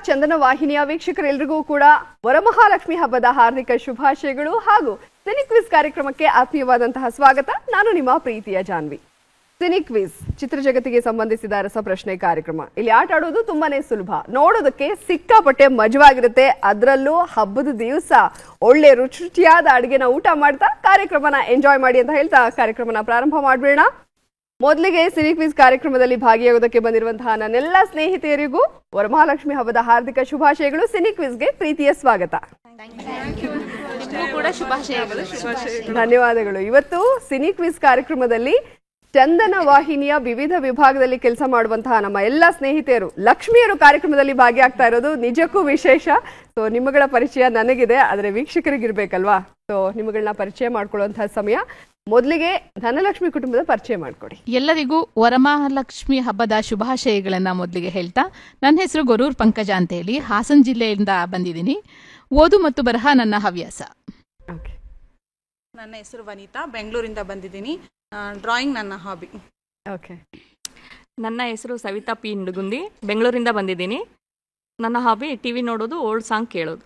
ಚಂದನ ವಾಹಿನಿಯ ವೀಕ್ಷಕರೆಲ್ಲರಿಗೂ ಕೂಡ ವರಮಹಾಲಕ್ಷ್ಮಿ ಹಬ್ಬದ ಹಾರ್ದಿಕ ಶುಭಾಶಯಗಳು ಹಾಗೂ ಸಿನಿ ಕ್ವಿಜ್ ಕಾರ್ಯಕ್ರಮಕ್ಕೆ ಆತ್ಮೀಯವಾದಂತಹ ಸ್ವಾಗತ. ನಾನು ನಿಮ್ಮ ಪ್ರೀತಿಯ ಜಾನ್ವಿ. ಸಿನಿ ಕ್ವಿಜ್ ಚಿತ್ರಜಗತ್ತಿಗೆ ಸಂಬಂಧಿಸಿದ ರಸಪ್ರಶ್ನೆ ಕಾರ್ಯಕ್ರಮ. ಇಲ್ಲಿ ಆಟ ಆಡೋದು ತುಂಬಾನೇ ಸುಲಭ, ನೋಡೋದಕ್ಕೆ ಸಿಕ್ಕಾಪಟ್ಟೆ ಮಜವಾಗಿರುತ್ತೆ. ಅದರಲ್ಲೂ ಹಬ್ಬದ ದಿವಸ ಒಳ್ಳೆ ರುಚಿಯಾದ ಅಡುಗೆನ ಊಟ ಮಾಡ್ತಾ ಕಾರ್ಯಕ್ರಮನ ಎಂಜಾಯ್ ಮಾಡಿ ಅಂತ ಹೇಳ್ತಾ ಕಾರ್ಯಕ್ರಮನ ಪ್ರಾರಂಭ ಮಾಡ್ಬೇಡ. ಮೊದಲಿಗೆ ಸಿನಿ ಕ್ವಿಜ್ ಕಾರ್ಯಕ್ರಮದಲ್ಲಿ ಭಾಗಿಯಾಗೋದಕ್ಕೆ ಬಂದಿರುವಂತಹ ನನ್ನೆಲ್ಲ ಸ್ನೇಹಿತೆಯರಿಗೂ ವರಮಹಾಲಕ್ಷ್ಮಿ ಹಬ್ಬದ ಹಾರ್ದಿಕ ಶುಭಾಶಯಗಳು. ಸಿನಿ ಕ್ವಿಜ್ಗೆ ಪ್ರೀತಿಯ ಸ್ವಾಗತ. ಧನ್ಯವಾದಗಳು. ಇವತ್ತು ಸಿನಿ ಕ್ವಿಜ್ ಕಾರ್ಯಕ್ರಮದಲ್ಲಿ ಚಂದನ ವಾಹಿನಿಯ ವಿವಿಧ ವಿಭಾಗದಲ್ಲಿ ಕೆಲಸ ಮಾಡುವಂತಹ ನಮ್ಮ ಎಲ್ಲ ಸ್ನೇಹಿತೆಯರು ಲಕ್ಷ್ಮಿಯರು ಕಾರ್ಯಕ್ರಮದಲ್ಲಿ ಭಾಗಿಯಾಗ್ತಾ ಇರೋದು ನಿಜಕ್ಕೂ ವಿಶೇಷ. ಸೊ ನಿಮ್ಮಗಳ ಪರಿಚಯ ನನಗಿದೆ, ಆದರೆ ವೀಕ್ಷಕರಿಗಿರ್ಬೇಕಲ್ವಾ. ಸೊ ನಿಮ್ಮಗಳನ್ನ ಪರಿಚಯ ಮಾಡ್ಕೊಳ್ಳುವಂತಹ ಸಮಯ. ಮೊದಲಿಗೆ ಧನಲಕ್ಷ್ಮಿ ಕುಟುಂಬದ ಪರಿಚಯ ಮಾಡ್ಕೊಡಿ. ಎಲ್ಲರಿಗೂ ವರಮಹಾಲಕ್ಷ್ಮಿ ಹಬ್ಬದ ಶುಭಾಶಯಗಳನ್ನ ಮೊದಲಿಗೆ ಹೇಳ್ತಾ, ನನ್ನ ಹೆಸರು ಗೊರೂರ್ ಪಂಕಜ ಅಂತ ಹೇಳಿ ಹಾಸನ ಜಿಲ್ಲೆಯಿಂದ ಬಂದಿದ್ದೀನಿ. ಓದು ಮತ್ತು ಬರಹ ನನ್ನ ಹವ್ಯಾಸ. ನನ್ನ ಹೆಸರು ವನಿತಾ, ಬೆಂಗಳೂರಿಂದ ಬಂದಿದ್ದೀನಿ. ಡ್ರಾಯಿಂಗ್ ನನ್ನ ಹಾಬಿ. ಓಕೆ. ನನ್ನ ಹೆಸರು ಸವಿತಾ ಪಿ ಇಂಡುಗುಂದಿ, ಬೆಂಗಳೂರಿಂದ ಬಂದಿದ್ದೀನಿ. ನನ್ನ ಹಾಬಿ ಟಿವಿ ನೋಡೋದು, ಓಲ್ಡ್ ಸಾಂಗ್ ಕೇಳೋದು.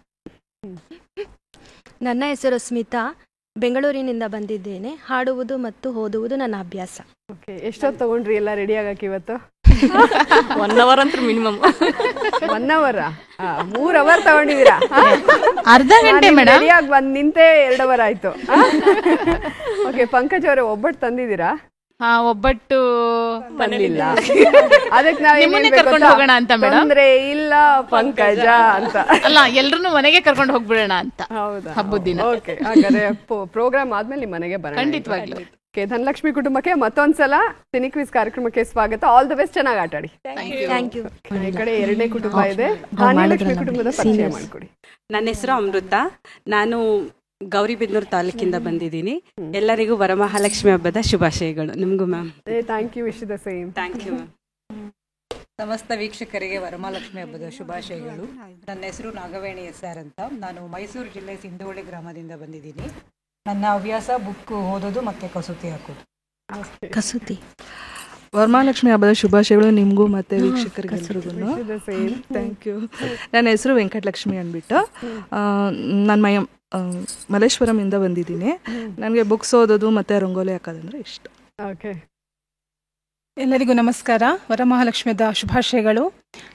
ನನ್ನ ಹೆಸರು ಸ್ಮಿತಾ, ಬೆಂಗಳೂರಿನಿಂದ ಬಂದಿದ್ದೇನೆ. ಹಾಡುವುದು ಮತ್ತು ಓದುವುದು ನನ್ನ ಅಭ್ಯಾಸ. ಓಕೆ. ಎಷ್ಟೊತ್ತು ತಗೊಂಡ್ರಿ ಎಲ್ಲ ರೆಡಿ ಆಗಕ್ಕೆ ಇವತ್ತು? 1 hour ಅಂತೂ ಮಿನಿಮಮ್. 1 hour? 3 hour ತಗೊಂಡಿದ್ದೀರಾ? ಅರ್ಧ ಗಂಟೆ ಮೇಡಮ್. ರೆಡಿಯಾಗಿ ಬಂದು ನಿಂತೆ 2 hour ಆಯ್ತು. ಓಕೆ. ಪಂಕಜ್ ಅವರೇ, ಒಬ್ಬಟ್ಟು ತಂದಿದ್ದೀರಾ? ಒಬ್ಬಟ್ಟು ಬಂದಿಲ್ಲ. ಅದಕ್ಕೆ ನಾವು ಕರ್ಕೊಂಡು ಹೋಗೋಣ ಅಂತ ಮೇಡಮ್. ಅಂದ್ರೆ ಇಲ್ಲ ಪಂಕಜ ಅಂತ ಅಲ್ಲ, ಎಲ್ರು ಮನೆಗೆ ಕರ್ಕೊಂಡು ಹೋಗ್ಬಿಡೋಣ ಅಂತ. ಹೌದಾ? ಹಬ್ಬದ ದಿನ. ಓಕೆ. ಹಾಗಾದ್ರೆ ಪ್ರೋಗ್ರಾಮ್ ಆದ್ಮೇಲೆ ನಿಮ್ಮ ಮನೆಗೆ ಬರೋಣ. ಖಂಡಿತವಾಗ್ಲೂ. ಧನಲಕ್ಷ್ಮಿ ಕುಟುಂಬಕ್ಕೆ ಮತ್ತೊಂದ್ಸಲ ಸಿನಿ ಕ್ವಿಜ್ ಕಾರ್ಯಕ್ರಮಕ್ಕೆ ಸ್ವಾಗತ. All the best. ಚೆನ್ನಾಗಿ ಆಟ ಆಡಿ. Thank you. ಈ ಕಡೆ 2ನೇ ಕುಟುಂಬ ಇದೆ. ಧನಲಕ್ಷ್ಮಿ ಕುಟುಂಬದ ಪರಿಚಯ ಮಾಡ್ಕೊಡಿ. ನನ್ನ ಹೆಸರು ಅಮೃತ, ನಾನು ಗೌರಿಬಿದನೂರು ತಾಲೂಕಿಂದ ಬಂದಿದ್ದೀನಿ. ಎಲ್ಲರಿಗೂ ವರಮಹಾಲಕ್ಷ್ಮಿ ಹಬ್ಬದ ಶುಭಾಶಯಗಳು. ನಿಮಗೂ ma'am. Thank you. Wish the same. Thank you ma'am. ಸಮಸ್ತ ವೀಕ್ಷಕರಿಗೆ ವರಮಹಾಲಕ್ಷ್ಮಿ ಹಬ್ಬದ ಶುಭಾಶಯಗಳು. ನನ್ನ ಹೆಸರು ನಾಗವೇಣಿ SR ಅಂತ. ನಾನು ಮೈಸೂರು ಜಿಲ್ಲೆ ಸಿಂಧೋಳಿ ಗ್ರಾಮದಿಂದ ಬಂದಿದ್ದೀನಿ. ನನ್ನ ಹವ್ಯಾಸ ಬುಕ್ ಓದೋದು ಮತ್ತು ಕಸೂತಿ ಹಾಕೋದು. ಕಸೂತಿ. ವರಮಹಾಲಕ್ಷ್ಮಿ ಹಬ್ಬದ ಶುಭಾಶಯಗಳು ನಿಮಗೂ ಮತ್ತು ವೀಕ್ಷಕರಿಗೆಲ್ಲರಿಗೂ. Thank you. ನನ್ನ ಹೆಸರು ವೆಂಕಟಲಕ್ಷ್ಮಿ ಅಂದ್ಬಿಟ್ಟು. ನಾನು ಮಲ್ಲೇಶ್ವರಮಿಂದ ಬಂದಿದ್ದೀನಿ. ನನಗೆ ಬುಕ್ಸ್ ಓದೋದು ಮತ್ತು ರಂಗೋಲಿ ಹಾಕೋದಂದ್ರೆ ಇಷ್ಟ. ಓಕೆ. ಎಲ್ಲರಿಗೂ ನಮಸ್ಕಾರ. ವರಮಹಾಲಕ್ಷ್ಮಿದ ಶುಭಾಶಯಗಳು.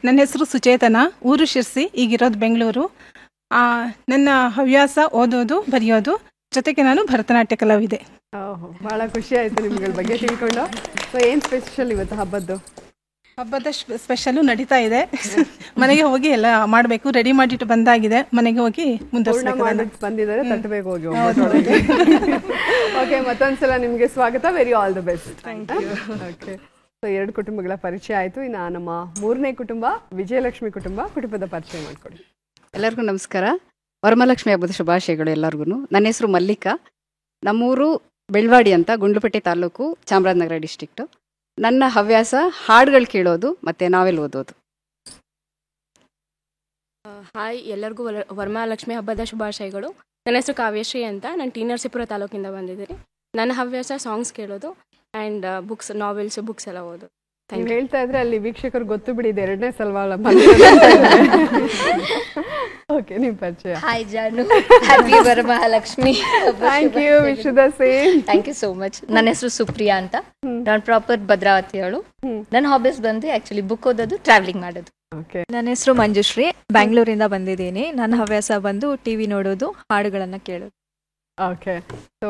ನನ್ನ ಹೆಸರು ಸುಚೇತನ, ಊರು ಶಿರ್ಸಿ, ಈಗಿರೋದು ಬೆಂಗಳೂರು. ನನ್ನ ಹವ್ಯಾಸ ಓದೋದು, ಬರೆಯೋದು, ಜೊತೆಗೆ ನಾನು ಭರತನಾಟ್ಯ ಕಲಾವಿದೆ. ಬಹಳ ಖುಷಿ ಆಯ್ತು ನಿಮ್ಗಳ ಬಗ್ಗೆ ತಿಳ್ಕೊಂಡು. ಸೊ ಏನ್ ಸ್ಪೆಷಲ್ ಇವತ್ತು ಹಬ್ಬದ್ದು? ಹಬ್ಬದ ಸ್ಪೆಷಲು ನಡೀತಾ ಇದೆ. ಮನೆಗೆ ಹೋಗಿ ಎಲ್ಲ ಮಾಡಬೇಕು, ರೆಡಿ ಮಾಡಿಟ್ಟು ಬಂದಾಗಿದೆ. ಮನೆಗೆ ಹೋಗಿ ಮುಂದುವರಿಸಬೇಕು. ಬಂದಿದ್ದಾರೆ, ತಟ್ಟಬೇಕು ಹೋಗಿ. ಓಕೆ. ಮತ್ತೊಂದ್ಸಲ ನಿಮ್ಗೆ ಸ್ವಾಗತ. Very all the best. Okay. So 2 ಕುಟುಂಬಗಳ ಪರಿಚಯ ಆಯ್ತು. ಇನ್ನು ನಮ್ಮ 3ನೇ ಕುಟುಂಬ ವಿಜಯಲಕ್ಷ್ಮಿ ಕುಟುಂಬದ ಪರಿಚಯ ಮಾಡ್ಕೊಡಿ. ಎಲ್ಲರಿಗೂ ನಮಸ್ಕಾರ. ವರಮಹಾಲಕ್ಷ್ಮಿ ಹಬ್ಬದ ಶುಭಾಶಯಗಳು ಎಲ್ಲರಿಗೂ. ನನ್ನ ಹೆಸರು ಮಲ್ಲಿಕಾ, ನಮ್ಮೂರು ಬೆಳ್ವಾಡಿ ಅಂತ, ಗುಂಡ್ಲುಪೇಟೆ ತಾಲೂಕು, ಚಾಮರಾಜನಗರ ಡಿಸ್ಟ್ರಿಕ್ಟು. ನನ್ನ ಹವ್ಯಾಸ ಹಾಡುಗಳು ಕೇಳೋದು ಮತ್ತು ನಾವೆಲ್ ಓದೋದು. ಹಾಯ್, ಎಲ್ಲರಿಗೂ ವರಮಹಾಲಕ್ಷ್ಮಿ ಹಬ್ಬದ ಶುಭಾಶಯಗಳು. ನನ್ನ ಹೆಸರು ಕಾವ್ಯಶ್ರೀ ಅಂತ, ನಾನು ಟಿ ನರಸೀಪುರ ತಾಲೂಕಿಂದ ಬಂದಿದ್ದೀನಿ. ನನ್ನ ಹವ್ಯಾಸ ಸಾಂಗ್ಸ್ ಕೇಳೋದು ಆ್ಯಂಡ್ ಬುಕ್ಸ್, ನಾವೆಲ್ಸ್, ಬುಕ್ಸ್ ಎಲ್ಲ ಓದೋದು. ನೀವು ಹೇಳ್ತಾ ಇದ್ರೆ ಅಲ್ಲಿ ವೀಕ್ಷಕರು ಗೊತ್ತು ಬಿಡಿ, ಇದು 2ನೇ ಸಲ. ಓಕೆ. ನಿಮ್ಮ ಪರಿಚಯ. Hi Janu, happy Varamahalakshmi. Thank you. Wish the same. Thank you so much. ನನ್ನ ಹೆಸರು ಸುಪ್ರಿಯಾ ಅಂತ, ನಾನು ಪ್ರಾಪರ್ ಭದ್ರಾವತಿಯವಳು. ನನ್ನ ಹಾಬೀಸ್ ಬಂದು ಆಕ್ಚುಲಿ ಬುಕ್ ಓದೋದು, ಟ್ರಾವೆಲಿಂಗ್ ಮಾಡೋದು. ನನ್ನ ಹೆಸರು ಮಂಜುಶ್ರೀ, ಬ್ಯಾಂಗ್ಳೂರಿಂದ ಬಂದಿದ್ದೀನಿ. ನನ್ನ ಹವ್ಯಾಸ ಬಂದು ಟಿವಿ ನೋಡೋದು, ಹಾಡುಗಳನ್ನ ಕೇಳೋದು. ಓಕೆ. ಸೊ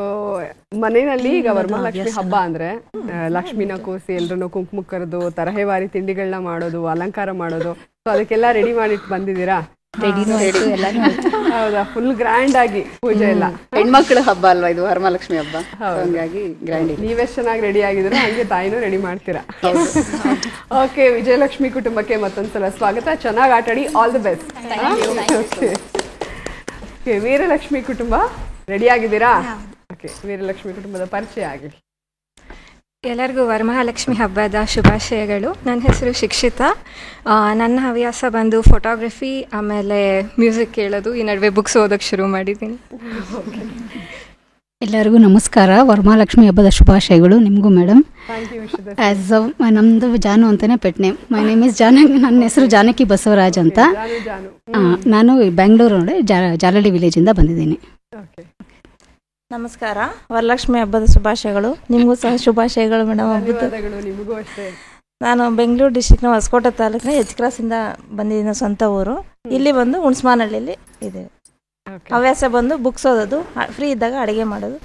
ಮನೆಯಲ್ಲಿ ಈಗ ವರಮಹಾಲಕ್ಷ್ಮಿ ಹಬ್ಬ ಅಂದ್ರೆ ಲಕ್ಷ್ಮಿನ ಕೂರಿಸಿ ಎಲ್ರು ಕುಂಕುಮ ಕರೆದು ತರಹೇವಾರಿ ತಿಂಡಿಗಳನ್ನ ಮಾಡೋದು, ಅಲಂಕಾರ ಮಾಡೋದು. ಸೊ ಅದಕ್ಕೆಲ್ಲ ರೆಡಿ ಮಾಡಿಟ್ಟು ಬಂದಿದ್ದೀರಾ? ಹೌದಾ? ಫುಲ್ ಗ್ರ್ಯಾಂಡ್ ಆಗಿ ಪೂಜೆ ಎಲ್ಲ. ಹೆಣ್ಮಕ್ಳ ಹಬ್ಬ ಅಲ್ವಾ ಇದು, ವರಮಹಾಲಕ್ಷ್ಮಿ ಹಬ್ಬ, ಹಾಗಾಗಿ ಗ್ರ್ಯಾಂಡ್. ನೀವೆಷ್ಟು ಚೆನ್ನಾಗಿ ರೆಡಿ ಆಗಿದ್ರೆ ಹಂಗೆ ತಾಯಿನೂ ರೆಡಿ ಮಾಡ್ತೀರಾ. ಓಕೆ. ವಿಜಯಲಕ್ಷ್ಮಿ ಕುಟುಂಬಕ್ಕೆ ಮತ್ತೊಂದ್ಸಲ ಸ್ವಾಗತ. ಚೆನ್ನಾಗಿ ಆಟಾಡಿ. All the best. Okay. Veeralakshmi ಕುಟುಂಬ ರೆಡಿ ಆಗಿದ್ದೀರಾ? ಓಕೆ. ವೀರಲಕ್ಷ್ಮಿ ಕುಟುಂಬದ ಪರಿಚಯ ಆಗಲಿ. ಎಲ್ಲರಿಗೂ ವರಮಹಾಲಕ್ಷ್ಮಿ ಹಬ್ಬದ ಶುಭಾಶಯಗಳು. ನನ್ನ ಹೆಸರು ಶಿಕ್ಷಿತಾ. ನನ್ನ ಹವ್ಯಾಸ ಬಂದು ಫೋಟೋಗ್ರಫಿ, ಆಮೇಲೆ ಮ್ಯೂಸಿಕ್ ಕೇಳೋದು. ಈ ನಡುವೆ ಬುಕ್ಸ್ ಓದೋಕ್ಕೆ ಶುರು ಮಾಡಿದ್ದೀನಿ. ಎಲ್ಲರಿಗೂ ನಮಸ್ಕಾರ. ವರಮಹಾಲಕ್ಷ್ಮಿ ಹಬ್ಬದ ಶುಭಾಶಯಗಳು ನಿಮಗೂ ಮೇಡಮ್. ಆಸ್ ನಮ್ಮದು ಜಾನು ಅಂತಲೇ pet name. My name is ನನ್ನ ಹೆಸರು ಜಾನಕಿ ಬಸವರಾಜ್ ಅಂತ. ನಾನು ಬೆಂಗಳೂರು ಜಾಲಹಳ್ಳಿ ವಿಲೇಜಿಂದ ಬಂದಿದ್ದೀನಿ. ನಮಸ್ಕಾರ. ವರಲಕ್ಷ್ಮಿ ಹಬ್ಬದ ಶುಭಾಶಯಗಳು ನಿಮಗೂ ಸಹ ಶುಭಾಶಯಗಳು ಮೇಡಮ್. ನಿಮಗೂ ಅಷ್ಟೇ. ನಾನು ಬೆಂಗಳೂರು ಡಿಸ್ಟ್ರಿಕ್ನ ಹೊಸಕೋಟೆ ತಾಲೂಕಿನ ಎಚ್ ಕ್ರಾಸಿಂದ ಬಂದಿದ್ದೀನಿ, ಸ್ವಂತ ಊರು. ಇಲ್ಲಿ ಬಂದು ಹುಣಸ್ಮಾನಹಳ್ಳಿಯಲ್ಲಿ ಇದೆ. ಹವ್ಯಾಸ ಬಂದು ಬುಕ್ಸ್ ಓದೋದು, ಫ್ರೀ ಇದ್ದಾಗ ಅಡುಗೆ ಮಾಡೋದು.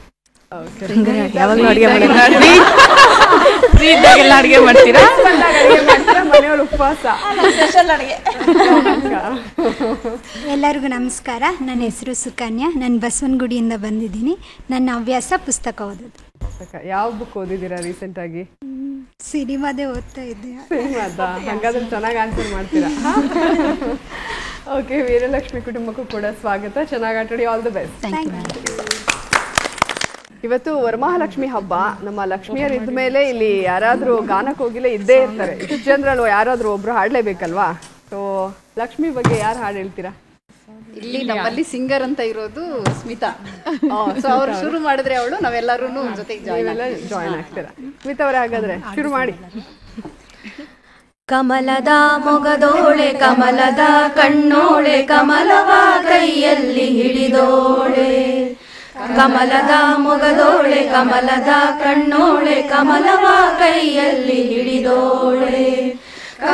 ಯಾವಾಗಲೂ ಅಡುಗೆ ಇದ್ದಾಗೆಲ್ಲ ಅಡುಗೆ ಮಾಡ್ತೀರಾ? ಮನೆಯವ್ರ ಉಪವಾಸ. ಎಲ್ಲರಿಗೂ ನಮಸ್ಕಾರ. ನನ್ನ ಹೆಸರು ಸುಕನ್ಯಾ. ನಾನು ಬಸವನಗುಡಿಯಿಂದ ಬಂದಿದ್ದೀನಿ. ನನ್ನ ಹವ್ಯಾಸ ಪುಸ್ತಕ ಓದೋದು. ಯಾವ ಬುಕ್ ಓದಿದ್ದೀರಾ ರೀಸೆಂಟ್ ಆಗಿ? ಸಿನಿಮಾದೇ ಓದ್ತಾ ಇದ್ದೆ. ಸಿನಿಮಾದ? ಹಾಗಾದ್ರೆ ಚೆನ್ನಾಗಿ ಆನ್ಸರ್ ಮಾಡ್ತೀರಾ. ಓಕೆ, ವೀರಲಕ್ಷ್ಮಿ ಕುಟುಂಬಕ್ಕೂ ಕೂಡ ಸ್ವಾಗತ. ಚೆನ್ನಾಗಿ ಆಟಾಡಿ. All the best. ಇವತ್ತು ವರಮಹಾಲಕ್ಷ್ಮಿ ಹಬ್ಬ. ನಮ್ಮ ಲಕ್ಷ್ಮಿಯರ್ ಇದ್ದ ಮೇಲೆ ಇಲ್ಲಿ ಯಾರಾದ್ರೂ ಗಾನಕ್ಕೆ ಹೋಗಿಲ್ಲ ಇದ್ದೇ ಇರ್ತಾರೆ. ಇಷ್ಟು ಜನರಲ್ವ ಯಾರಾದ್ರೂ ಒಬ್ರು ಹಾಡ್ಲೇಬೇಕಲ್ವಾ? ಸೊ ಲಕ್ಷ್ಮಿ ಬಗ್ಗೆ ಯಾರು ಹಾಡು ಹೇಳ್ತೀರಾ? ಇಲ್ಲಿ ನಮ್ಮಲ್ಲಿ ಸಿಂಗರ್ ಅಂತ ಇರೋದು ಸ್ಮಿತಾ. ಸೊ ಅವ್ರು ಶುರು ಮಾಡಿದ್ರೆ ಅವಳು, ನಾವೆಲ್ಲರೂ ಜೊತೆಗೆ ಜಾಯಿನ್ ಆಗ್ತೀರಾ? ಸ್ಮಿತಾ ಅವರೇ, ಹಾಗಾದ್ರೆ ಶುರು ಮಾಡಿ. ಕಮಲದ ಮೊಗದೋಳೆ ಕಮಲದ ಕಣ್ಣೋಳೆ ಕಮಲವ ಕೈಯಲ್ಲಿ ಹಿಡಿದೋಳೆ. ಕಮಲದ ಮೊಗದೋಳೆ ಕಮಲದ ಕಣ್ಣೋಳೆ ಕಮಲವ ಕೈಯಲ್ಲಿ ಹಿಡಿದೋಳೆ.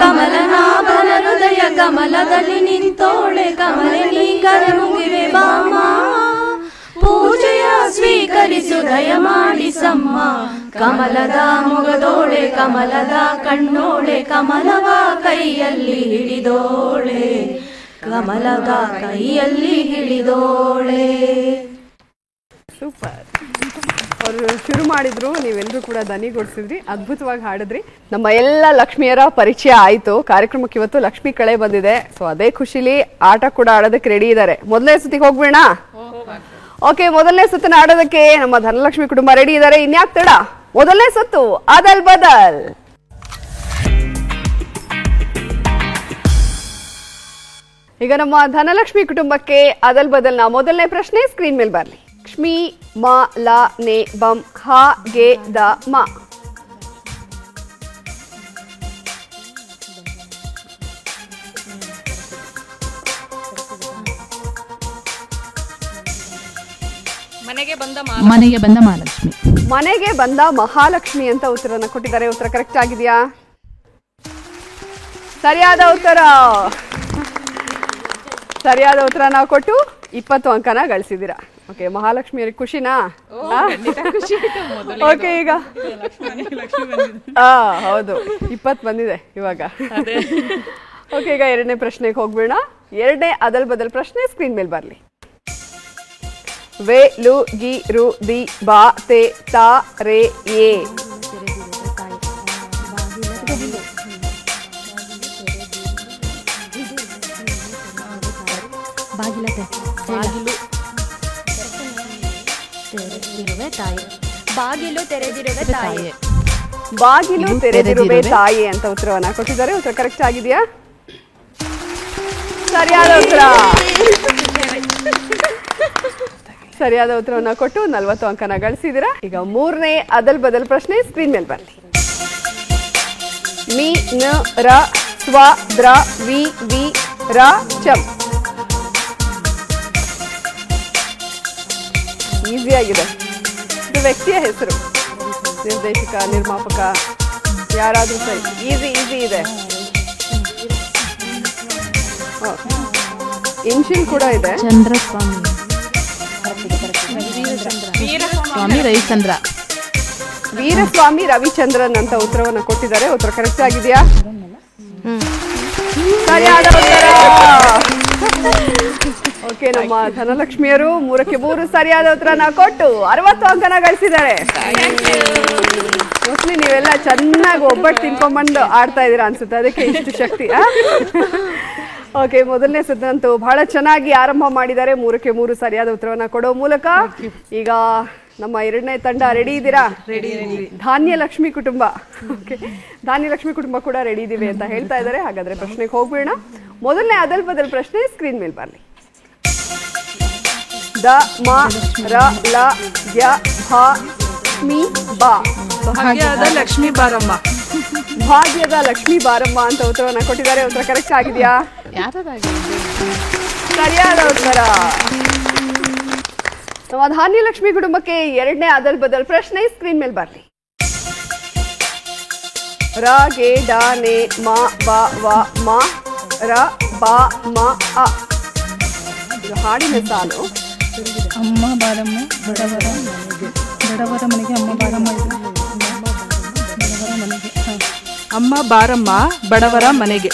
ಕಮಲನಾಭನ ಹೃದಯ ಕಮಲದಲ್ಲಿ ನಿಂತೋಳೆ. ಕಮಲಿನಿ ಕರಮುಗಿವೆ ಬಾಮ, ಪೂಜೆಯ ಸ್ವೀಕರಿಸು ದಯ ಮಾಡಿಸಮ್ಮ. ಕಮಲದ ಮೊಗದೋಳೆ ಕಮಲದ ಕಣ್ಣೋಳೆ ಕಮಲವ ಕೈಯಲ್ಲಿ ಹಿಡಿದೋಳೆ. ಕಮಲದ ಕೈಯಲ್ಲಿ ಹಿಡಿದೋಳೆ. ಸೂಪರ್. ಅವರು ಶುರು ಮಾಡಿದ್ರು, ನೀವೆಲ್ಲರೂ ಕೂಡ ದನಿಗೊಳಿಸಿದ್ರಿ, ಅದ್ಭುತವಾಗಿ ಹಾಡಿದ್ರಿ. ನಮ್ಮ ಎಲ್ಲ ಲಕ್ಷ್ಮಿಯರ ಪರಿಚಯ ಆಯ್ತು. ಕಾರ್ಯಕ್ರಮಕ್ಕೆ ಇವತ್ತು ಲಕ್ಷ್ಮಿ ಕಳೆ ಬಂದಿದೆ. ಸೊ ಅದೇ ಖುಷಿಲಿ ಆಟ ಕೂಡ ಆಡೋದಕ್ಕೆ ರೆಡಿ ಇದ್ದಾರೆ. ಮೊದಲನೇ ಸುತ್ತಿಗೆ ಹೋಗ್ಬೇಡ? ಓಕೆ, ಮೊದಲನೇ ಸುತ್ತನ್ನ ಆಡೋದಕ್ಕೆ ನಮ್ಮ ಧನಲಕ್ಷ್ಮಿ ಕುಟುಂಬ ರೆಡಿ ಇದ್ದಾರೆ. ಇನ್ಯಾಕ್ ತಡ, ಮೊದಲನೇ ಸುತ್ತು ಅದಲ್ ಬದಲ್. ಈಗ ನಮ್ಮ ಧನಲಕ್ಷ್ಮಿ ಕುಟುಂಬಕ್ಕೆ ಅದಲ್ ಬದಲ್ನ ಮೊದಲನೇ ಪ್ರಶ್ನೆ ಸ್ಕ್ರೀನ್ ಮೇಲೆ ಬರಲಿ. ಲಕ್ಷ್ಮಿ ಮ ಲ ನೆ ಬಂ ಖ ಗೆ ದ ಮ. ಮನೆಗೆ ಬಂದ ಮಹಾಲಕ್ಷ್ಮಿ. ಮನೆಗೆ ಬಂದ ಮಹಾಲಕ್ಷ್ಮಿ ಅಂತ ಉತ್ತರನ ಕೊಟ್ಟಿದ್ದಾರೆ. ಉತ್ತರ ಕರೆಕ್ಟ್ ಆಗಿದೆಯಾ? ಸರಿಯಾದ ಉತ್ತರ. ಸರಿಯಾದ ಉತ್ತರ ನಾವು ಕೊಟ್ಟು 20 ಅಂಕನ ಗಳಿಸಿದ್ದೀರಾ. ಓಕೆ, ಮಹಾಲಕ್ಷ್ಮಿಯರಿಗೆ ಖುಷಿನಾ? ಓಕೆ, ಈಗ ಹೌದು, 20 ಬಂದಿದೆ ಇವಾಗ. ಓಕೆ, ಈಗ ಎರಡನೇ ಪ್ರಶ್ನೆಗೆ ಹೋಗ್ಬೇಡ. ಎರಡನೇ ಅದಲ್ ಬದಲ್ ಪ್ರಶ್ನೆ ಸ್ಕ್ರೀನ್ ಮೇಲೆ ಬರಲಿ. ವೆ ಲು ಗಿ ರು ದಿ ಬಾ ತೆ ತಾ ರೇ ಎ. ಬಾಗಿಲು ತೆರೆದಿರುವೆ ತಾಯಿ. ಬಾಗಿಲು ತೆರೆದಿರುವೆ ತಾಯಿ ಅಂತ ಉತ್ತರವನ್ನ ಕೊಟ್ಟಿದ್ದಾರೆ. ಉತ್ತರ ಕರೆಕ್ಟ್ ಆಗಿದೆಯಾ? ಸರಿಯಾದ ಉತ್ತರ. ಸರಿಯಾದ ಉತ್ತರವನ್ನ ಕೊಟ್ಟು 40 ಅಂಕನ ಗಳಿಸಿದ್ದೀರಾ. ಈಗ ಮೂರನೇ ಅದಲ್ ಬದಲ್ ಪ್ರಶ್ನೆ ಸ್ಕ್ರೀನ್ ಮೇಲೆ ಬರಲಿ. ಮಿ ನ ರ ಸ್ವ ದ್ರ ವಿ ವಿ ರ ಚಂ. ಈಸಿ ಆಗಿದೆ. ಇದು ವ್ಯಕ್ತಿಯ ಹೆಸರು, ನಿರ್ದೇಶಕ, ನಿರ್ಮಾಪಕ, ಯಾರಾದ್ರೂ ಸರಿ. ಈಸಿ ಈಸಿ ಇದೆ. ಇನ್ಶಿಲ್ ಕೂಡ ಇದೆ. ಚಂದ್ರಸ್ವಾಮಿ, ವೀರಸ್ವಾಮಿ ರವಿಚಂದ್ರ. ವೀರಸ್ವಾಮಿ ರವಿಚಂದ್ರನ್ ಅಂತ ಉತ್ತರವನ್ನು ಕೊಟ್ಟಿದ್ದಾರೆ. ಉತ್ತರ ಕರೆಕ್ಟ್ ಆಗಿದೆಯಾ? ಸರಿಯಾದ ಉತ್ತರ. ಓಕೆ, ನಮ್ಮ ಧನಲಕ್ಷ್ಮಿಯರು 3ಕ್ಕೆ 3 ಸರಿಯಾದ ಉತ್ತರನ ಕೊಟ್ಟು 60 ಅಂಕನ ಗಳಿಸಿದ್ದಾರೆ. ಮೋಸ್ಟ್ಲಿ ನೀವೆಲ್ಲ ಚೆನ್ನಾಗಿ ಒಬ್ಬಟ್ಟು ತಿನ್ಕೊಂಡ್ಬಂದು ಆಡ್ತಾ ಇದ್ದೀರಾ ಅನ್ಸುತ್ತೆ, ಅದಕ್ಕೆ ಇಷ್ಟು ಶಕ್ತಿ. ಓಕೆ, ಮೊದಲನೇ ಸುತ್ತಂತೂ ಬಹಳ ಚೆನ್ನಾಗಿ ಆರಂಭ ಮಾಡಿದ್ದಾರೆ. 3ಕ್ಕೆ 3 ಸರಿಯಾದ ಉತ್ತರವನ್ನ ಕೊಡೋ ಮೂಲಕ ಈಗ ನಮ್ಮ ಎರಡನೇ ತಂಡ ರೆಡಿ ಇದ್ದೀರಾ? ಧಾನ್ಯಲಕ್ಷ್ಮಿ ಕುಟುಂಬ. ಓಕೆ, ಧಾನ್ಯಲಕ್ಷ್ಮಿ ಕುಟುಂಬ ಕೂಡ ರೆಡಿ ಇದೀವಿ ಅಂತ ಹೇಳ್ತಾ ಇದ್ದಾರೆ. ಹಾಗಾದ್ರೆ ಪ್ರಶ್ನೆಗೆ ಹೋಗ್ಬೇಡ. ಮೊದಲನೇ ಅದಲ್ ಬದಲ್ ಪ್ರಶ್ನೆ ಸ್ಕ್ರೀನ್ ಮೇಲೆ ಬರಲಿ. ದ ಮ ರ ಲ ಯ ಭ ಮಿ ಬಾ. ಭಾಗ್ಯದ ಲಕ್ಷ್ಮೀ ಬಾರಮ್ಮ. ಭಾಗ್ಯದ ಲಕ್ಷ್ಮೀ ಬಾರಮ್ಮ ಅಂತ ಉತ್ತರವನ್ನ ಕೊಟ್ಟಿದ್ದಾರೆ. ಉತ್ತರ ಕರೆಕ್ಟ್ ಆಗಿದೆಯಾ? ಸರಿಯಾದ ಉತ್ತರ. ನಮ್ಮ ಧಾನ್ಯ ಲಕ್ಷ್ಮಿ ಕುಟುಂಬಕ್ಕೆ ಎರಡನೇ ಅದಲ್ ಬದಲ್ ಪ್ರಶ್ನೆ ಸ್ಕ್ರೀನ್ ಮೇಲೆ ಬರ್ಲಿ. ರ ಗೆ ಡ ನೆ ಮ ಬ ವ ಮ ರ ಬ ಮ ಅ. ಇದು ಹಾಡಿನ ಸಾಲು. ಅಮ್ಮ ಬಾರಮ್ಮ ಬಡವರ ಮನೆಗೆ ಅಮ್ಮ ಬಾರಮ್ಮ ಅಮ್ಮ ಬಾರಮ್ಮ ಬಡವರ ಮನೆಗೆ.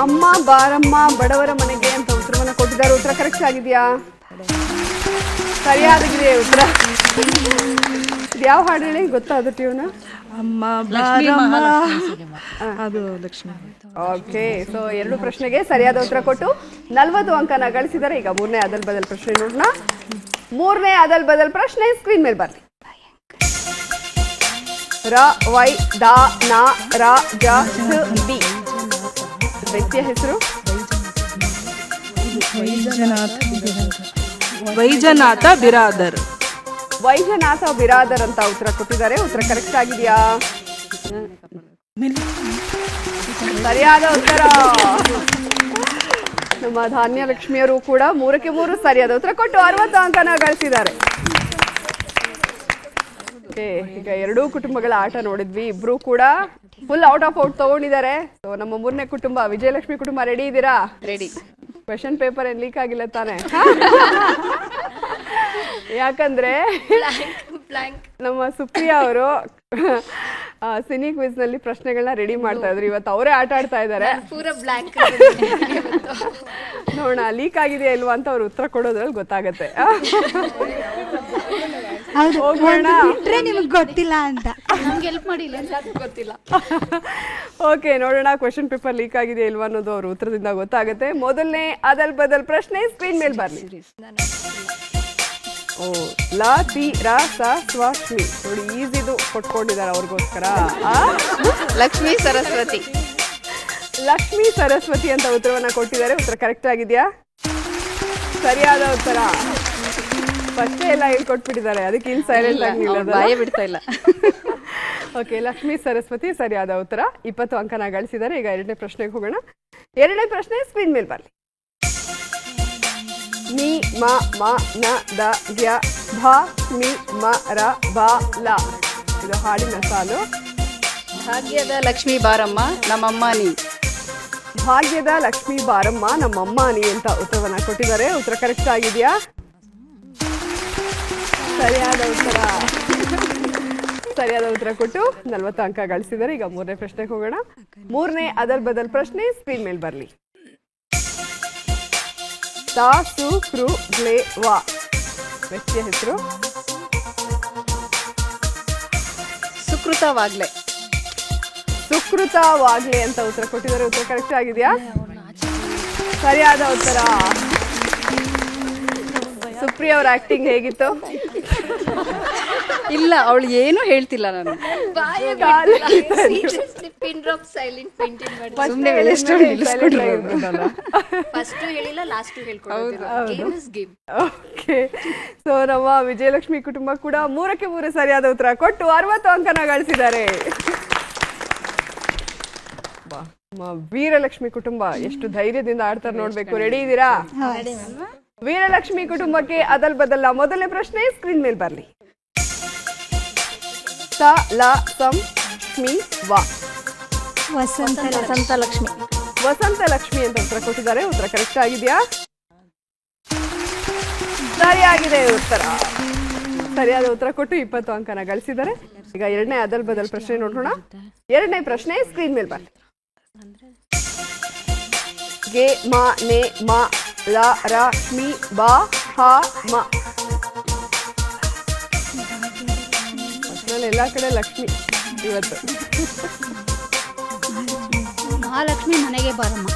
ಅಮ್ಮ ಬಾರಮ್ಮ ಬಡವರ ಮನೆಗೆ ಅಂತ ಉತ್ತರವನ್ನ ಕೊಟ್ಟಿದ್ದಾರೆ. ಉತ್ತರ ಕರೆಕ್ಟ್ ಆಗಿದೆಯಾ? ಸರಿಯಾಗಿದೆ ಉತ್ತರ. ಯಾವ ಹಾಡು ಹೇಳಿ ಗೊತ್ತಾ ಅದು ಟ್ಯೂನ್? ಅಮ್ಮ ಬಾರಮ್ಮ ಅದು ಲಕ್ಷ್ಮಿ. ಓಕೆ, ಸೊ ಎರಡು ಪ್ರಶ್ನೆಗೆ ಸರಿಯಾದ ಉತ್ತರ ಕೊಟ್ಟು 40 ಅಂಕನ ಗಳಿಸಿದರೆ. ಈಗ ಮೂರನೇ ಅದಲ್ ಬದಲ್ ಪ್ರಶ್ನೆ ನೋಡೋಣ. ಮೂರನೇ ಅದಲ್ ಬದಲ್ ಪ್ರಶ್ನೆ ಸ್ಕ್ರೀನ್ ಮೇಲೆ ಬರ್ಲಿ. ರ ವೈ ದ ನ ರ ಜ ಥ ಬಿ. ವ್ಯಕ್ತಿಯ ಹೆಸರು ವೈಜನಾಥ ಬಿರಾದರ್. ವೈಜನಾಥ ಬಿರಾದರ್ ಅಂತ ಉತ್ತರ ಕೊಟ್ಟಿದ್ದಾರೆ. ಉತ್ತರ ಕರೆಕ್ಟ್ ಆಗಿದೆಯಾ? ಸರಿಯಾದ ಉತ್ತರ. ನಮ್ಮ ಧಾನ್ಯ ಲಕ್ಷ್ಮಿಯರು ಕೂಡ 3ಕ್ಕೆ 3 ಸರಿಯಾದ ಉತ್ತರ ಕೊಟ್ಟು 60 ಅಂಕನ ಗಳಿಸಿದ್ದಾರೆ. ಈಗ ಎರಡೂ ಕುಟುಂಬಗಳ ಆಟ ನೋಡಿದ್ವಿ. ಇಬ್ರು ಕೂಡ ಫುಲ್ ಔಟ್ ಆಫ್ ಔಟ್ ತಗೊಂಡಿದ್ದಾರೆ. ಸೊ ನಮ್ಮ ಮೂರನೇ ಕುಟುಂಬ ವಿಜಯಲಕ್ಷ್ಮಿ ಕುಟುಂಬ ರೆಡಿ ಇದ್ದೀರಾ? ರೆಡಿ. ಕ್ವೆಶನ್ ಪೇಪರ್ ಏನ್ ಲೀಕ್ ಆಗಿಲ್ಲ ತಾನೆ? ಯಾಕಂದ್ರೆ ನಮ್ಮ ಸುಪ್ರಿಯಾ ಅವರು ಸಿನಿ ಕ್ವಿಜ್ ನಲ್ಲಿ ಪ್ರಶ್ನೆಗಳನ್ನ ರೆಡಿ ಮಾಡ್ತಾ ಇದ್ರು. ಇವತ್ತು ಅವರೇ ಆಟ ಆಡ್ತಾ ಇದ್ದಾರೆ. ನೋಡೋಣ ಲೀಕ್ ಆಗಿದೆಯಾ ಇಲ್ವಾ ಅಂತ ಅವ್ರು ಉತ್ತರ ಕೊಡೋದ್ರಲ್ಲಿ ಗೊತ್ತಾಗತ್ತೆ. ನಿಮ್ಗೆ ಗೊತ್ತಿಲ್ಲ ಅಂತ ಹೆಲ್ಪ್ ಮಾಡಿಲ್ಲ ಗೊತ್ತಿಲ್ಲ. ಓಕೆ, ನೋಡೋಣ ಕ್ವೆಶನ್ ಪೇಪರ್ ಲೀಕ್ ಆಗಿದೆ ಇಲ್ವಾ ಅನ್ನೋದು ಅವ್ರ ಉತ್ತರದಿಂದ ಗೊತ್ತಾಗುತ್ತೆ. ಮೊದಲನೇ ಅದಲ್ ಬದಲ್ ಪ್ರಶ್ನೆ ಸ್ಕ್ರೀನ್ ಮೇಲೆ ಬರ್ಲಿ. ಓ ಲ ತಿ ರ ಸ ಸ್ವ ಶ್ಮಿ. ನೋಡಿ ಈಸಿದು ಕೊಟ್ಕೊಂಡಿದ್ದಾರೆ ಅವ್ರಿಗೋಸ್ಕರ. ಲಕ್ಷ್ಮೀ ಸರಸ್ವತಿ. ಲಕ್ಷ್ಮೀ ಸರಸ್ವತಿ ಅಂತ ಉತ್ತರವನ್ನ ಕೊಟ್ಟಿದ್ದಾರೆ. ಉತ್ತರ ಕರೆಕ್ಟ್ ಆಗಿದೆಯಾ? ಸರಿಯಾದ ಉತ್ತರ. ಫಸ್ಟೇ ಎಲ್ಲ ಹೇಳ್ಕೊಟ್ಬಿಟ್ಟಿದ್ದಾರೆ, ಅದಕ್ಕೆ ಇನ್ ಸೈಲೆಂಟ್ ಆಗಿ ಬಾಯೇ ಬಿಡ್ತಾ ಇಲ್ಲ. ಓಕೆ, ಲಕ್ಷ್ಮೀ ಸರಸ್ವತಿ ಸರಿಯಾದ ಉತ್ತರ. 20 ಅಂಕನ ಗಳಿಸಿದ್ದಾರೆ. ಈಗ ಎರಡನೇ ಪ್ರಶ್ನೆಗೆ ಹೋಗೋಣ. ಎರಡನೇ ಪ್ರಶ್ನೆ ಸ್ಕ್ರೀನ್ ಮೇಲೆ ಬರ್ಲಿ. ಮಿ ಮ ಮ ನ ದ ಯ ಭ ಮಿ ಮ ರ ಬ ಲ. ಇದು ಹಾಡಿನ ಸಾಲು. ಭಾಗ್ಯದ ಲಕ್ಷ್ಮೀ ಬಾರಮ್ಮ ನಮ್ಮಮ್ಮ ನೀ. ಭಾಗ್ಯದ ಲಕ್ಷ್ಮೀ ಬಾರಮ್ಮ ನಮ್ಮಮ್ಮ ನೀ ಅಂತ ಉತ್ತರವನ್ನ ಕೊಟ್ಟಿದ್ದಾರೆ. ಉತ್ತರ ಕರೆಕ್ಟ್ ಆಗಿದೆಯಾ? ಸರಿಯಾದ ಉತ್ತರ. ಸರಿಯಾದ ಉತ್ತರ ಕೊಟ್ಟು 40 ಅಂಕ ಗಳಿಸಿದ್ದಾರೆ. ಈಗ ಮೂರನೇ ಪ್ರಶ್ನೆಗೆ ಹೋಗೋಣ. ಮೂರನೇ ಅದಲ್ ಬದಲ್ ಪ್ರಶ್ನೆ ಸ್ಕ್ರೀನ್ ಮೇಲೆ ಬರ್ಲಿ. ತಾ ಸು ಕೃ ಗ್ಲೇ ವಾ. ವ್ಯಕ್ತಿಯ ಹೆಸರು ಸುಕೃತ ವಾಗ್ಲೆ. ಸುಕೃತ ವಾಗ್ಲೆ ಅಂತ ಉತ್ತರ ಕೊಟ್ಟಿದ್ದಾರೆ. ಉತ್ತರ ಕರೆಕ್ಟ್ ಆಗಿದೆಯಾ? ಸರಿಯಾದ ಉತ್ತರ. ಸುಪ್ರಿಯಾ ಅವ್ರ ಆಕ್ಟಿಂಗ್ ಹೇಗಿತ್ತು? ಇಲ್ಲ, ಅವಳು ಏನು ಹೇಳ್ತಿಲ್ಲ. ನಾನು ಸೊ ನಮ್ಮ ವಿಜಯಲಕ್ಷ್ಮಿ ಕುಟುಂಬ ಕೂಡ 3ಕ್ಕೆ 3 ಸರಿಯಾದ ಉತ್ತರ ಕೊಟ್ಟು 60 ಅಂಕನ ಗಳಿಸಿದ್ದಾರೆ. ವೀರಲಕ್ಷ್ಮಿ ಕುಟುಂಬ ಎಷ್ಟು ಧೈರ್ಯದಿಂದ ಆಡ್ತಾರೆ ನೋಡ್ಬೇಕು. ರೆಡಿ ಇದ್ದೀರಾ? ವೀರಲಕ್ಷ್ಮಿ ಕುಟುಂಬಕ್ಕೆ ಅದಲ್ ಬದಲ್ಲ ಮೊದಲನೇ ಪ್ರಶ್ನೆ ಸ್ಕ್ರೀನ್ ಮೇಲೆ ಬರ್ಲಿ. ಸ ಲ ಸಂ ಶ್ಮಿ ವ. ವಸಂತ ಲಕ್ಷ್ಮಿ. ವಸಂತ ಲಕ್ಷ್ಮಿ ಅಂತ ಉತ್ತರ ಕೊಟ್ಟಿದ್ದಾರೆ. ಉತ್ತರ ಕರೆಕ್ಟ್ ಆಗಿದೆಯಾ? ಸರಿಯಾಗಿದೆ ಉತ್ತರ. ಸರಿಯಾದ ಉತ್ತರ ಕೊಟ್ಟು 20 ಅಂಕನ ಗಳಿಸಿದ್ದಾರೆ. ಈಗ ಎರಡನೇ ಅದಲ್ ಬದಲ್ ಪ್ರಶ್ನೆ ನೋಡೋಣ. ಎರಡನೇ ಪ್ರಶ್ನೆ ಸ್ಕ್ರೀನ್ ಮೇಲೆ ಬರ್ಲಿ. ಗೆ ಮ ನೆ ಮ ಲ ರ ಶ್ಮಿ ಬ ಹ ಮ. ಎಲ್ಲಾ ಕಡೆ ಲಕ್ಷ್ಮಿ ಇವತ್ತು. ಮಹಾಲಕ್ಷ್ಮಿ ಮನೆಗೆ ಬಾರಮ್ಮ.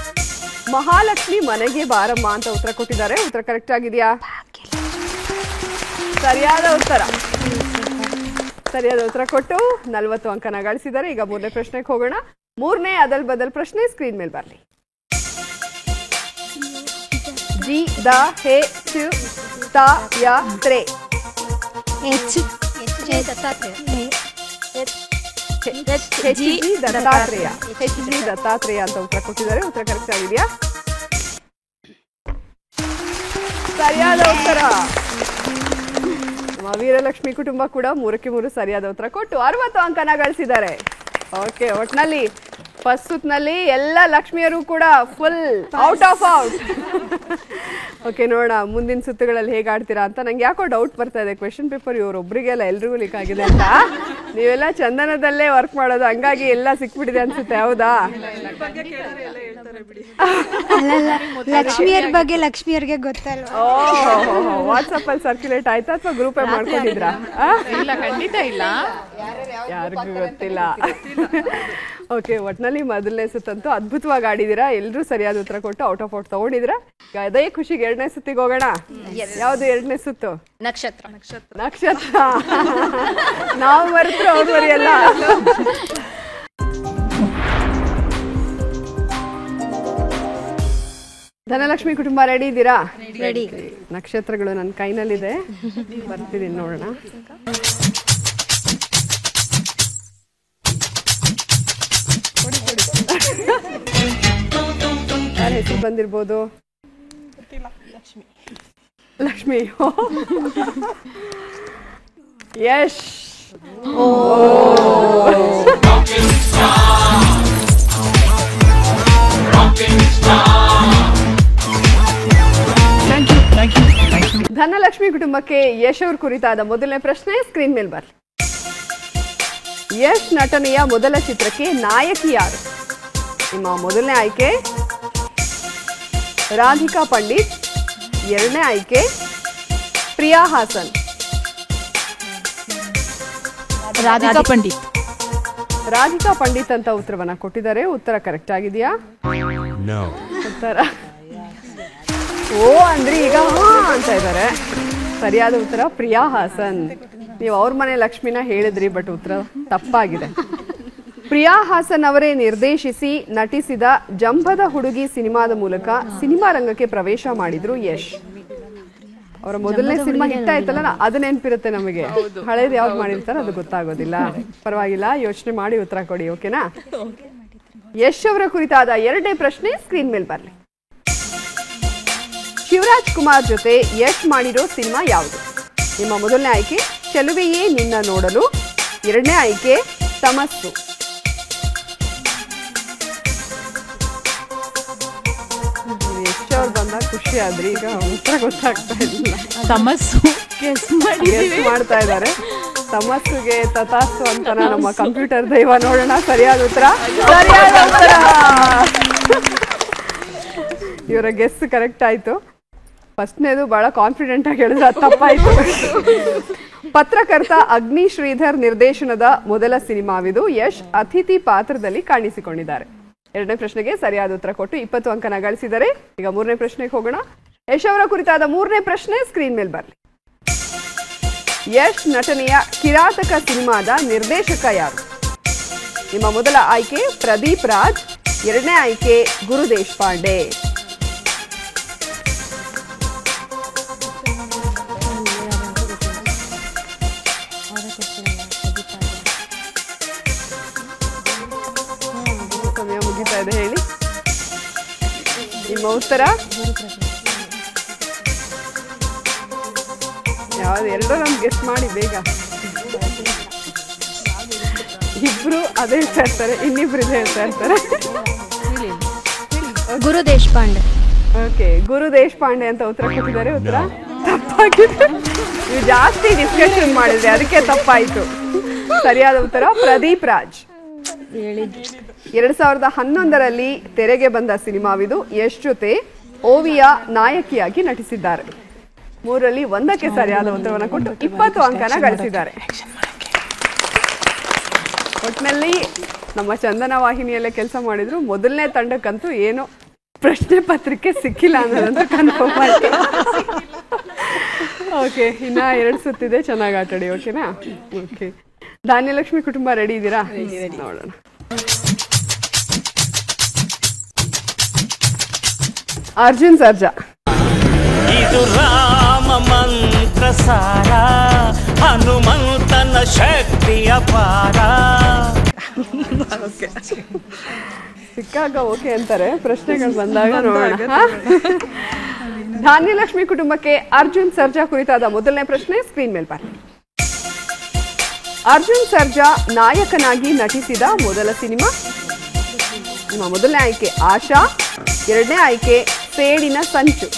ಮಹಾಲಕ್ಷ್ಮಿ ಮನೆಗೆ ಬಾರಮ್ಮ ಅಂತ ಉತ್ತರ ಕೊಟ್ಟಿದ್ದಾರೆ. ಉತ್ತರ ಕರೆಕ್ಟ್ ಆಗಿದೆಯಾ? ಸರಿಯಾದ ಉತ್ತರ. ಸರಿಯಾದ ಉತ್ತರ ಕೊಟ್ಟು 40 ಅಂಕನ ಗಳಿಸಿದ್ದಾರೆ. ಈಗ ಮೂರನೇ ಪ್ರಶ್ನೆಗೆ ಹೋಗೋಣ. ಮೂರನೇ ಅದಲ್ ಬದಲ್ ಪ್ರಶ್ನೆ ಸ್ಕ್ರೀನ್ ಮೇಲೆ ಬರ್ಲಿ. ಜಿ ದ ಹೆ ತಾಯತ್ರೆ. H HG Dattatreya. HG Dattatreya ಅಂತ ಉತ್ತರ ಕೊಟ್ಟಿದ್ದಾರೆ. ಉತ್ತರ ಕರೆಕ್ಟ್ ಆಗಿದೆಯಾ? ಸರಿಯಾದ ಉತ್ತರ. ನಮ್ಮ ವೀರಲಕ್ಷ್ಮಿ ಕುಟುಂಬ ಕೂಡ 3ಕ್ಕೆ 3 ಸರಿಯಾದ ಉತ್ತರ ಕೊಟ್ಟು 60 ಅಂಕನ ಗಳಿಸಿದ್ದಾರೆ. ಓಕೆ, ಒಟ್ನಲ್ಲಿ ಫಸ್ಟ್ ಸುತ್ನಲ್ಲಿ ಎಲ್ಲ ಲಕ್ಷ್ಮಿಯರು ಕೂಡ full out of out. Okay, ನೋಡೋಣ ಮುಂದಿನ ಸುತ್ತುಗಳಲ್ಲಿ ಹೇಗೆ ಆಡ್ತೀರಾ ಅಂತ. ನಂಗೆ ಯಾಕೋ ಡೌಟ್ ಬರ್ತಾ ಇದೆ. ಕ್ವೆಶನ್ ಪೇಪರ್ ಇವರೊಬ್ರಿಗೆಲ್ಲ ಎಲ್ರಿಗೂ ಲೀಕ್ ಆಗಿದೆ ಅಂತ. ನೀವೆಲ್ಲ ಚಂದನದಲ್ಲೇ ವರ್ಕ್ ಮಾಡೋದು, ಹಂಗಾಗಿ ಎಲ್ಲ ಸಿಕ್ಬಿಟ್ಟಿದೆ ಅನ್ಸುತ್ತೆ. ಹೌದಾ? ಲಕ್ಷ್ಮಿಯರ ಬಗ್ಗೆ ಲಕ್ಷ್ಮಿಯರಿಗೆ ಗೊತ್ತಲ್ವಾ? ವಾಟ್ಸಪ್ ಅಲ್ಲಿ ಸರ್ಕ್ಯುಲೇಟ್ ಆಯ್ತಾ ಅಥವಾ ಗ್ರೂಪ್ ಮಾಡ್ಕೊಂಡಿದ್ರಾ? ಇಲ್ಲ, ಖಂಡಿತ ಇಲ್ಲ, ಯಾರಿಗೂ ಗೊತ್ತಿಲ್ಲ. ಓಕೆ, ಒಟ್ನಲ್ಲಿ ಮೊದಲನೇ ಸುತ್ತಂತೂ ಅದ್ಭುತವಾಗಿ ಆಡಿದಿರಾ. ಎಲ್ಲರೂ ಸರಿಯಾದ ಉತ್ತರ ಕೊಟ್ಟು ಔಟ್ ಆಫ್ ಔಟ್ ತಗೊಂಡಿದ್ರ. ಅದೇ ಖುಷಿಗೆ 2ನೇ ಸುತ್ತಿಗೆ ಹೋಗೋಣ. ಯಾವ್ದು 2ನೇ ಸುತ್ತು? ನಕ್ಷತ್ರ. ನಾವು ಮರೆತ್ರು ಅವ್ರು ಮರೆಯಲ್ಲ. ಧನಲಕ್ಷ್ಮಿ ಕುಟುಂಬ ರೆಡಿ ಇದ್ದೀರಾ? ರೆಡಿ. ನಕ್ಷತ್ರಗಳು ನನ್ನ ಕೈನಲ್ಲಿದೆ, ಬರ್ತಿದ್ದೀನಿ, ನೋಡೋಣ. ಯಾರ ಹೆಸರು ಬಂದಿರ್ಬೋದು? ಲಕ್ಷ್ಮಿ. ಯಶ್. ಧನಲಕ್ಷ್ಮಿ ಕುಟುಂಬಕ್ಕೆ ಯಶ್ ಅವ್ರ ಕುರಿತಾದ ಮೊದಲನೇ ಪ್ರಶ್ನೆ ಸ್ಕ್ರೀನ್ ಮೇಲೆ ಬರ್ಲಿ. ಯಶ್ ನಟನೆಯ ಮೊದಲ ಚಿತ್ರಕ್ಕೆ ನಾಯಕಿ ಯಾರು? ನಿಮ್ಮ ಮೊದಲನೇ ಆಯ್ಕೆ ರಾಧಿಕಾ ಪಂಡಿತ್, 2ನೇ ಆಯ್ಕೆ ಪ್ರಿಯಾ ಹಾಸನ್. ರಾಧಿಕಾ ಪಂಡಿತ್. ರಾಧಿಕಾ ಪಂಡಿತ್ ಅಂತ ಉತ್ತರವನ್ನ ಕೊಟ್ಟಿದ್ದಾರೆ. ಉತ್ತರ ಕರೆಕ್ಟ್ ಆಗಿದೆಯಾ? ಉತ್ತರ ಓ ಅಂದ್ರೆ ಈಗ ಹಾ ಅಂತ ಇದ್ದಾರೆ. ಸರಿಯಾದ ಉತ್ತರ ಪ್ರಿಯಾ ಹಾಸನ್. ನೀವು ಅವ್ರ ಮನೆ ಲಕ್ಷ್ಮಿನ ಹೇಳಿದ್ರಿ, ಬಟ್ ಉತ್ತರ ತಪ್ಪಾಗಿದೆ. ಪ್ರಿಯಾ ಹಾಸನ್ ಅವರೇ ನಿರ್ದೇಶಿಸಿ ನಟಿಸಿದ ಜಂಬದ ಹುಡುಗಿ ಸಿನಿಮಾದ ಮೂಲಕ ಸಿನಿಮಾ ರಂಗಕ್ಕೆ ಪ್ರವೇಶ ಮಾಡಿದ್ರು ಯಶ್. ಅವರ ಮೊದಲನೇ ಸಿನಿಮಾ ಹಿಟ್ ಆಯ್ತಲ್ಲ, ಅದು ನೆನಪಿರುತ್ತೆ ನಮಗೆ. ಹಳೇದು ಯಾವ್ದು ಮಾಡಿರ್ತಾರೆ ಅದು ಗೊತ್ತಾಗೋದಿಲ್ಲ. ಪರವಾಗಿಲ್ಲ, ಯೋಚನೆ ಮಾಡಿ ಉತ್ತರ ಕೊಡಿ. ಓಕೆನಾ? ಯಶ್ ಅವರ ಕುರಿತಾದ 2ನೇ ಪ್ರಶ್ನೆ ಸ್ಕ್ರೀನ್ ಮೇಲೆ ಬರಲಿ. ಶಿವರಾಜ್ ಕುಮಾರ್ ಜೊತೆ ಯಶ್ ಮಾಡಿರೋ ಸಿನಿಮಾ ಯಾವುದು? ನಿಮ್ಮ ಮೊದಲನೇ ಆಯ್ಕೆ ಚೆಲುವೆಯೇ ನಿನ್ನ ನೋಡಲು, 2ನೇ ಆಯ್ಕೆ ತಮಸ್ಸು. ಯಶ್ ಅವ್ರು ಬಂದಾಗ ಖುಷಿ ಆದ್ರಿ, ಈಗ ಉತ್ತರ ಗೊತ್ತಾಗ್ತಾ ಇಲ್ಲ. ತಮಸ್ಸು ಮಾಡ್ತಾ ಇದ್ದಾರೆ. ತಮಸ್ಸುಗೆ ತತಾಸ್ಸು ಅಂತ ನಮ್ಮ ಕಂಪ್ಯೂಟರ್ ದೈವ. ನೋಡೋಣ ಸರಿಯಾದ ಉತ್ತರ. ಸರಿಯಾದ ಉತ್ತರ. ಇವರ ಗೆಸ್ ಕರೆಕ್ಟ್ ಆಯ್ತು. ಫಸ್ಟ್ನೇದು ಬಹಳ ಕಾನ್ಫಿಡೆಂಟ್ ಆಗಿ ಹೇಳಿದ್ರೆ ಅದು ತಪ್ಪಾಯ್ತು. ಪತ್ರಕರ್ತ ಅಗ್ನಿ ಶ್ರೀಧರ್ ನಿರ್ದೇಶನದ ಮೊದಲ ಸಿನಿಮಾವಿದು. ಯಶ್ ಅತಿಥಿ ಪಾತ್ರದಲ್ಲಿ ಕಾಣಿಸಿಕೊಂಡಿದ್ದಾರೆ. 2ನೇ ಪ್ರಶ್ನೆಗೆ ಸರಿಯಾದ ಉತ್ತರ ಕೊಟ್ಟು 20 ಅಂಕನ ಗಳಿಸಿದ್ದಾರೆ. ಈಗ 3ನೇ ಪ್ರಶ್ನೆಗೆ ಹೋಗೋಣ. ಯಶ್ ಅವರ ಕುರಿತಾದ 3ನೇ ಪ್ರಶ್ನೆ ಸ್ಕ್ರೀನ್ ಮೇಲೆ ಬರಲಿ. ಯಶ್ ನಟನೆಯ ಕಿರಾತಕ ಸಿನಿಮಾದ ನಿರ್ದೇಶಕ ಯಾರು? ನಿಮ್ಮ ಮೊದಲ ಆಯ್ಕೆ ಪ್ರದೀಪ್ ರಾಜ್, 2ನೇ ಆಯ್ಕೆ ಗುರು ದೇಶಪಾಂಡೆ. ಸಮಯ ಮುಗಿತಾ ಇದೆ, ಹೇಳಿ ನಿಮ್ಮ ಉತ್ತರ. ಯಾವ್ದು? ಎರಡೋ ನಮ್ಗೆ ಗೆಸ್ಟ್ ಮಾಡಿ ಬೇಗ. ಇಬ್ರು ಅದೇ ಹೇಳ್ತಾ ಇರ್ತಾರೆ, ಇನ್ನಿಬ್ರು ಇದೇ ಹೇಳ್ತಾ ಇರ್ತಾರೆ. ಗುರು ದೇಶಪಾಂಡೆ. ಓಕೆ, ಗುರು ದೇಶಪಾಂಡೆ ಅಂತ ಉತ್ತರ ಕೊಟ್ಟಿದ್ದಾರೆ. ಉತ್ತರ ತಪ್ಪಾಗಿದೆ. ನೀವು ಜಾಸ್ತಿ ಡಿಸ್ಕಷನ್ ಮಾಡಿದ್ರಿ, ಅದಕ್ಕೆ ತಪ್ಪಾಯ್ತು. ಸರಿಯಾದ ಉತ್ತರ ಪ್ರದೀಪ್ ರಾಜ್. 2011ರಲ್ಲಿ ತೆರೆಗೆ ಬಂದ ಸಿನಿಮಾವಿದು. ಯಶ್ ಜೊತೆ ಓವಿಯಾ ನಾಯಕಿಯಾಗಿ ನಟಿಸಿದ್ದಾರೆ. 3ರಲ್ಲಿ 1ಕ್ಕೆ ಸರಿಯಾದ ಉತ್ತರವನ್ನು ಕೊಟ್ಟು 20 ಅಂಕನ ಗಳಿಸಿದ್ದಾರೆ. ಒಟ್ಟಿನಲ್ಲಿ ನಮ್ಮ ಚಂದನ ವಾಹಿನಿಯಲ್ಲೇ ಕೆಲಸ ಮಾಡಿದ್ರು. ಮೊದಲನೇ ತಂಡಕ್ಕಂತೂ ಏನೋ ಪ್ರಶ್ನೆ ಪತ್ರಿಕೆ ಸಿಕ್ಕಿಲ್ಲ ಅನ್ನೋದಂತೂ ಕನ್ಫರ್ಮ್ ಆಯ್ತು. ಓಕೆ, ಇನ್ನ 2 ಸುತ್ತಿದೆ, ಚೆನ್ನಾಗಿ ಆಟಾಡಿ. ಓಕೆನಾ? ಓಕೆ, ಧಾನ್ಯಲಕ್ಷ್ಮಿ ಕುಟುಂಬ ರೆಡಿ ಇದ್ದೀರಾ? ನೋಡೋಣ. ಅರ್ಜುನ್ ಸರ್ಜಾ. ಇದು ರಾಮ ಮಂತ್ರ ಸಾರ, ಹನುಮಂತನ ಶಕ್ತಿಯ ಪಾರ. ಸಿಕ್ಕಾಗ ಓಕೆ ಅಂತಾರೆ, ಪ್ರಶ್ನೆಗಳು ಬಂದಾಗ ನೋಡೋಣ. ಧಾನ್ಯಲಕ್ಷ್ಮಿ ಕುಟುಂಬಕ್ಕೆ ಅರ್ಜುನ್ ಸರ್ಜಾ ಕುರಿತಾದ ಮೊದಲನೇ ಪ್ರಶ್ನೆ ಸ್ಕ್ರೀನ್ ಮೇಲೆ ಬರಲಿ. ಅರ್ಜುನ್ ಸರ್ಜಾ ನಾಯಕನಾಗಿ ನಟಿಸಿದ ಮೊದಲ ಸಿನಿಮಾ. ನಿಮ್ಮ ಮೊದಲನೇ ಆಯ್ಕೆ ಆಶಾ, ಎರಡನೇ ಆಯ್ಕೆ ಸೇಡಿನ ಸಂಚು.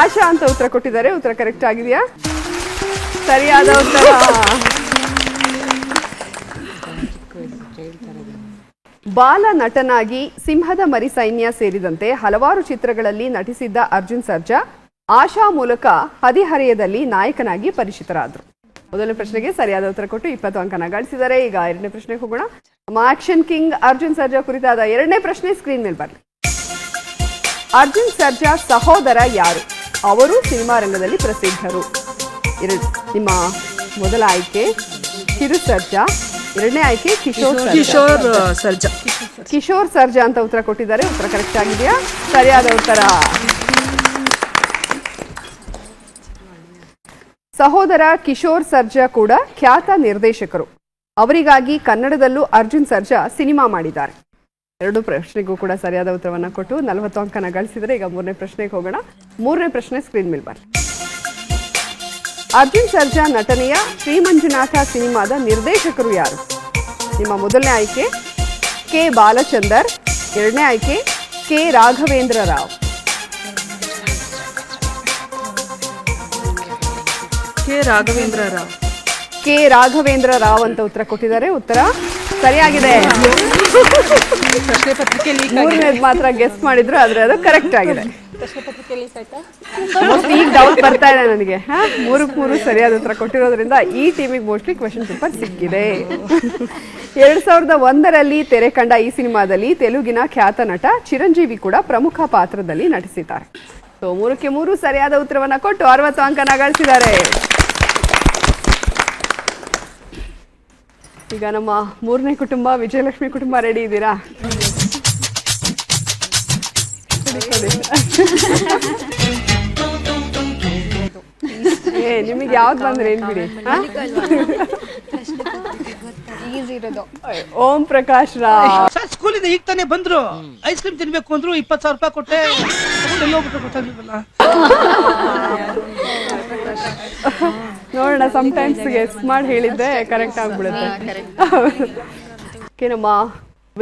ಆಶಾ ಅಂತ ಉತ್ತರ ಕೊಟ್ಟಿದ್ದಾರೆ. ಉತ್ತರ ಕರೆಕ್ಟ್ ಆಗಿದೆಯಾ? ಸರಿಯಾದ ಉತ್ತರ. ಬಾಲ ನಟನಾಗಿ ಸಿಂಹದ ಮರಿ ಸೈನ್ಯ ಸೇರಿದಂತೆ ಹಲವಾರು ಚಿತ್ರಗಳಲ್ಲಿ ನಟಿಸಿದ್ದ ಅರ್ಜುನ್ ಸರ್ಜಾ ಆಶಾ ಮೂಲಕ ಹದಿಹರೆಯದಲ್ಲಿ ನಾಯಕನಾಗಿ ಪರಿಚಿತರಾದರು. ಮೊದಲನೇ ಪ್ರಶ್ನೆಗೆ ಸರಿಯಾದ ಉತ್ತರ ಕೊಟ್ಟು 20 ಅಂಕನ ಗಳಿಸಿದ್ದಾರೆ. ಈಗ ಎರಡನೇ ಪ್ರಶ್ನೆಗೆ ಹೋಗೋಣ. ಆಕ್ಷನ್ ಕಿಂಗ್ ಅರ್ಜುನ್ ಸರ್ಜಾ ಕುರಿತಾದ ಎರಡನೇ ಪ್ರಶ್ನೆ ಸ್ಕ್ರೀನ್ ಮೇಲೆ ಬರಲಿ. ಅರ್ಜುನ್ ಸರ್ಜಾ ಸಹೋದರ ಯಾರು? ಅವರು ಸಿನಿಮಾ ರಂಗದಲ್ಲಿ ಪ್ರಸಿದ್ಧರು. ನಿಮ್ಮ ಮೊದಲ ಆಯ್ಕೆ ಕಿರು ಸರ್ಜಾ, ಎರಡನೇ ಆಯ್ಕೆ ಕಿಶೋರ್ ಸರ್ಜಾ. ಕಿಶೋರ್ ಸರ್ಜಾ ಅಂತ ಉತ್ತರ ಕೊಟ್ಟಿದ್ದಾರೆ. ಉತ್ತರ ಕರೆಕ್ಟ್ ಆಗಿದೆಯಾ? ಸರಿಯಾದ ಉತ್ತರ. ಸಹೋದರ ಕಿಶೋರ್ ಸರ್ಜಾ ಕೂಡ ಖ್ಯಾತ ನಿರ್ದೇಶಕರು. ಅವರಿಗಾಗಿ ಕನ್ನಡದಲ್ಲೂ ಅರ್ಜುನ್ ಸರ್ಜಾ ಸಿನಿಮಾ ಮಾಡಿದ್ದಾರೆ. ಎರಡು ಪ್ರಶ್ನೆಗೂ ಕೂಡ ಸರಿಯಾದ ಉತ್ತರವನ್ನು ಕೊಟ್ಟು 40 ಅಂಕನ ಗಳಿಸಿದರೆ. ಈಗ ಮೂರನೇ ಪ್ರಶ್ನೆಗೆ ಹೋಗೋಣ. ಮೂರನೇ ಪ್ರಶ್ನೆ ಸ್ಕ್ರೀನ್ ಮೇಲೆ ಬರಲಿ. ಅರ್ಜುನ್ ಸರ್ಜಾ ನಟನೆಯ ಶ್ರೀಮಂಜುನಾಥ ಸಿನಿಮಾದ ನಿರ್ದೇಶಕರು ಯಾರು? ನಿಮ್ಮ ಮೊದಲನೇ ಆಯ್ಕೆ ಕೆ ಬಾಲಚಂದರ್, ಎರಡನೇ ಆಯ್ಕೆ ಕೆ ರಾಘವೇಂದ್ರ ರಾವ್. ಕೆ ರಾಘವೇಂದ್ರ ರಾವ್ ಅಂತ ಉತ್ತರ ಕೊಟ್ಟಿದ್ದಾರೆ. ಉತ್ತರ ಸರಿಯಾಗಿದೆ. ಮೂರನೇದು ಮಾತ್ರ ಗೆಸ್ ಮಾಡಿದ್ರು, ಆದ್ರೆ ಅದು ಕರೆಕ್ಟ್ ಆಗಿದೆ. ಈಗ ಡೌಟ್ ಬರ್ತಾ ಇದೆ ನನಗೆ. 3 ಸರಿಯಾದ ಉತ್ತರ ಕೊಟ್ಟಿರೋದ್ರಿಂದ ಈ ಟೀಮಿಗೆ ಮೋಸ್ಟ್ಲಿ ಕ್ವೆಶ್ಚನ್ ಪೇಪರ್ ಸಿಕ್ಕಿದೆ. 2001ರಲ್ಲಿ ತೆರೆ ಕಂಡ ಈ ಸಿನಿಮಾದಲ್ಲಿ ತೆಲುಗಿನ ಖ್ಯಾತ ನಟ ಚಿರಂಜೀವಿ ಕೂಡ ಪ್ರಮುಖ ಪಾತ್ರದಲ್ಲಿ ನಟಿಸಿದ್ದಾರೆ. ಸೊ 3 ಸರಿಯಾದ ಉತ್ತರವನ್ನ ಕೊಟ್ಟು 60 ಅಂಕನ ಗಳಿಸಿದ್ದಾರೆ. ಈಗ ನಮ್ಮ ಮೂರನೇ ಕುಟುಂಬ ವಿಜಯಲಕ್ಷ್ಮಿ ಕುಟುಂಬ ರೆಡಿ ಇದ್ದೀರಾ? ನಿಮಗೆ ಯಾವ್ದು ಬಂದ್ರೆ ಏನ್ ಬಿಡಿ. ಓಂ ಪ್ರಕಾಶ್ ರಾವ್ ಸ್ಕೂಲಿಂದ ಈಗ ತಾನೇ ಬಂದ್ರು. ಐಸ್ ಕ್ರೀಮ್ ತಿನ್ಬೇಕು ಅಂದ್ರು 20,000 ರೂಪಾಯಿ ಕೊಟ್ಟೆ. ನೋಡೋಣ, ಸಮ್ಟೈಮ್ಸ್ ಗೆಸ್ ಮಾಡಿ ಹೇಳಿದ್ದೆ ಕರೆಕ್ಟ್ ಆಗ್ಬಿಡುತ್ತೆ. ನಮ್ಮ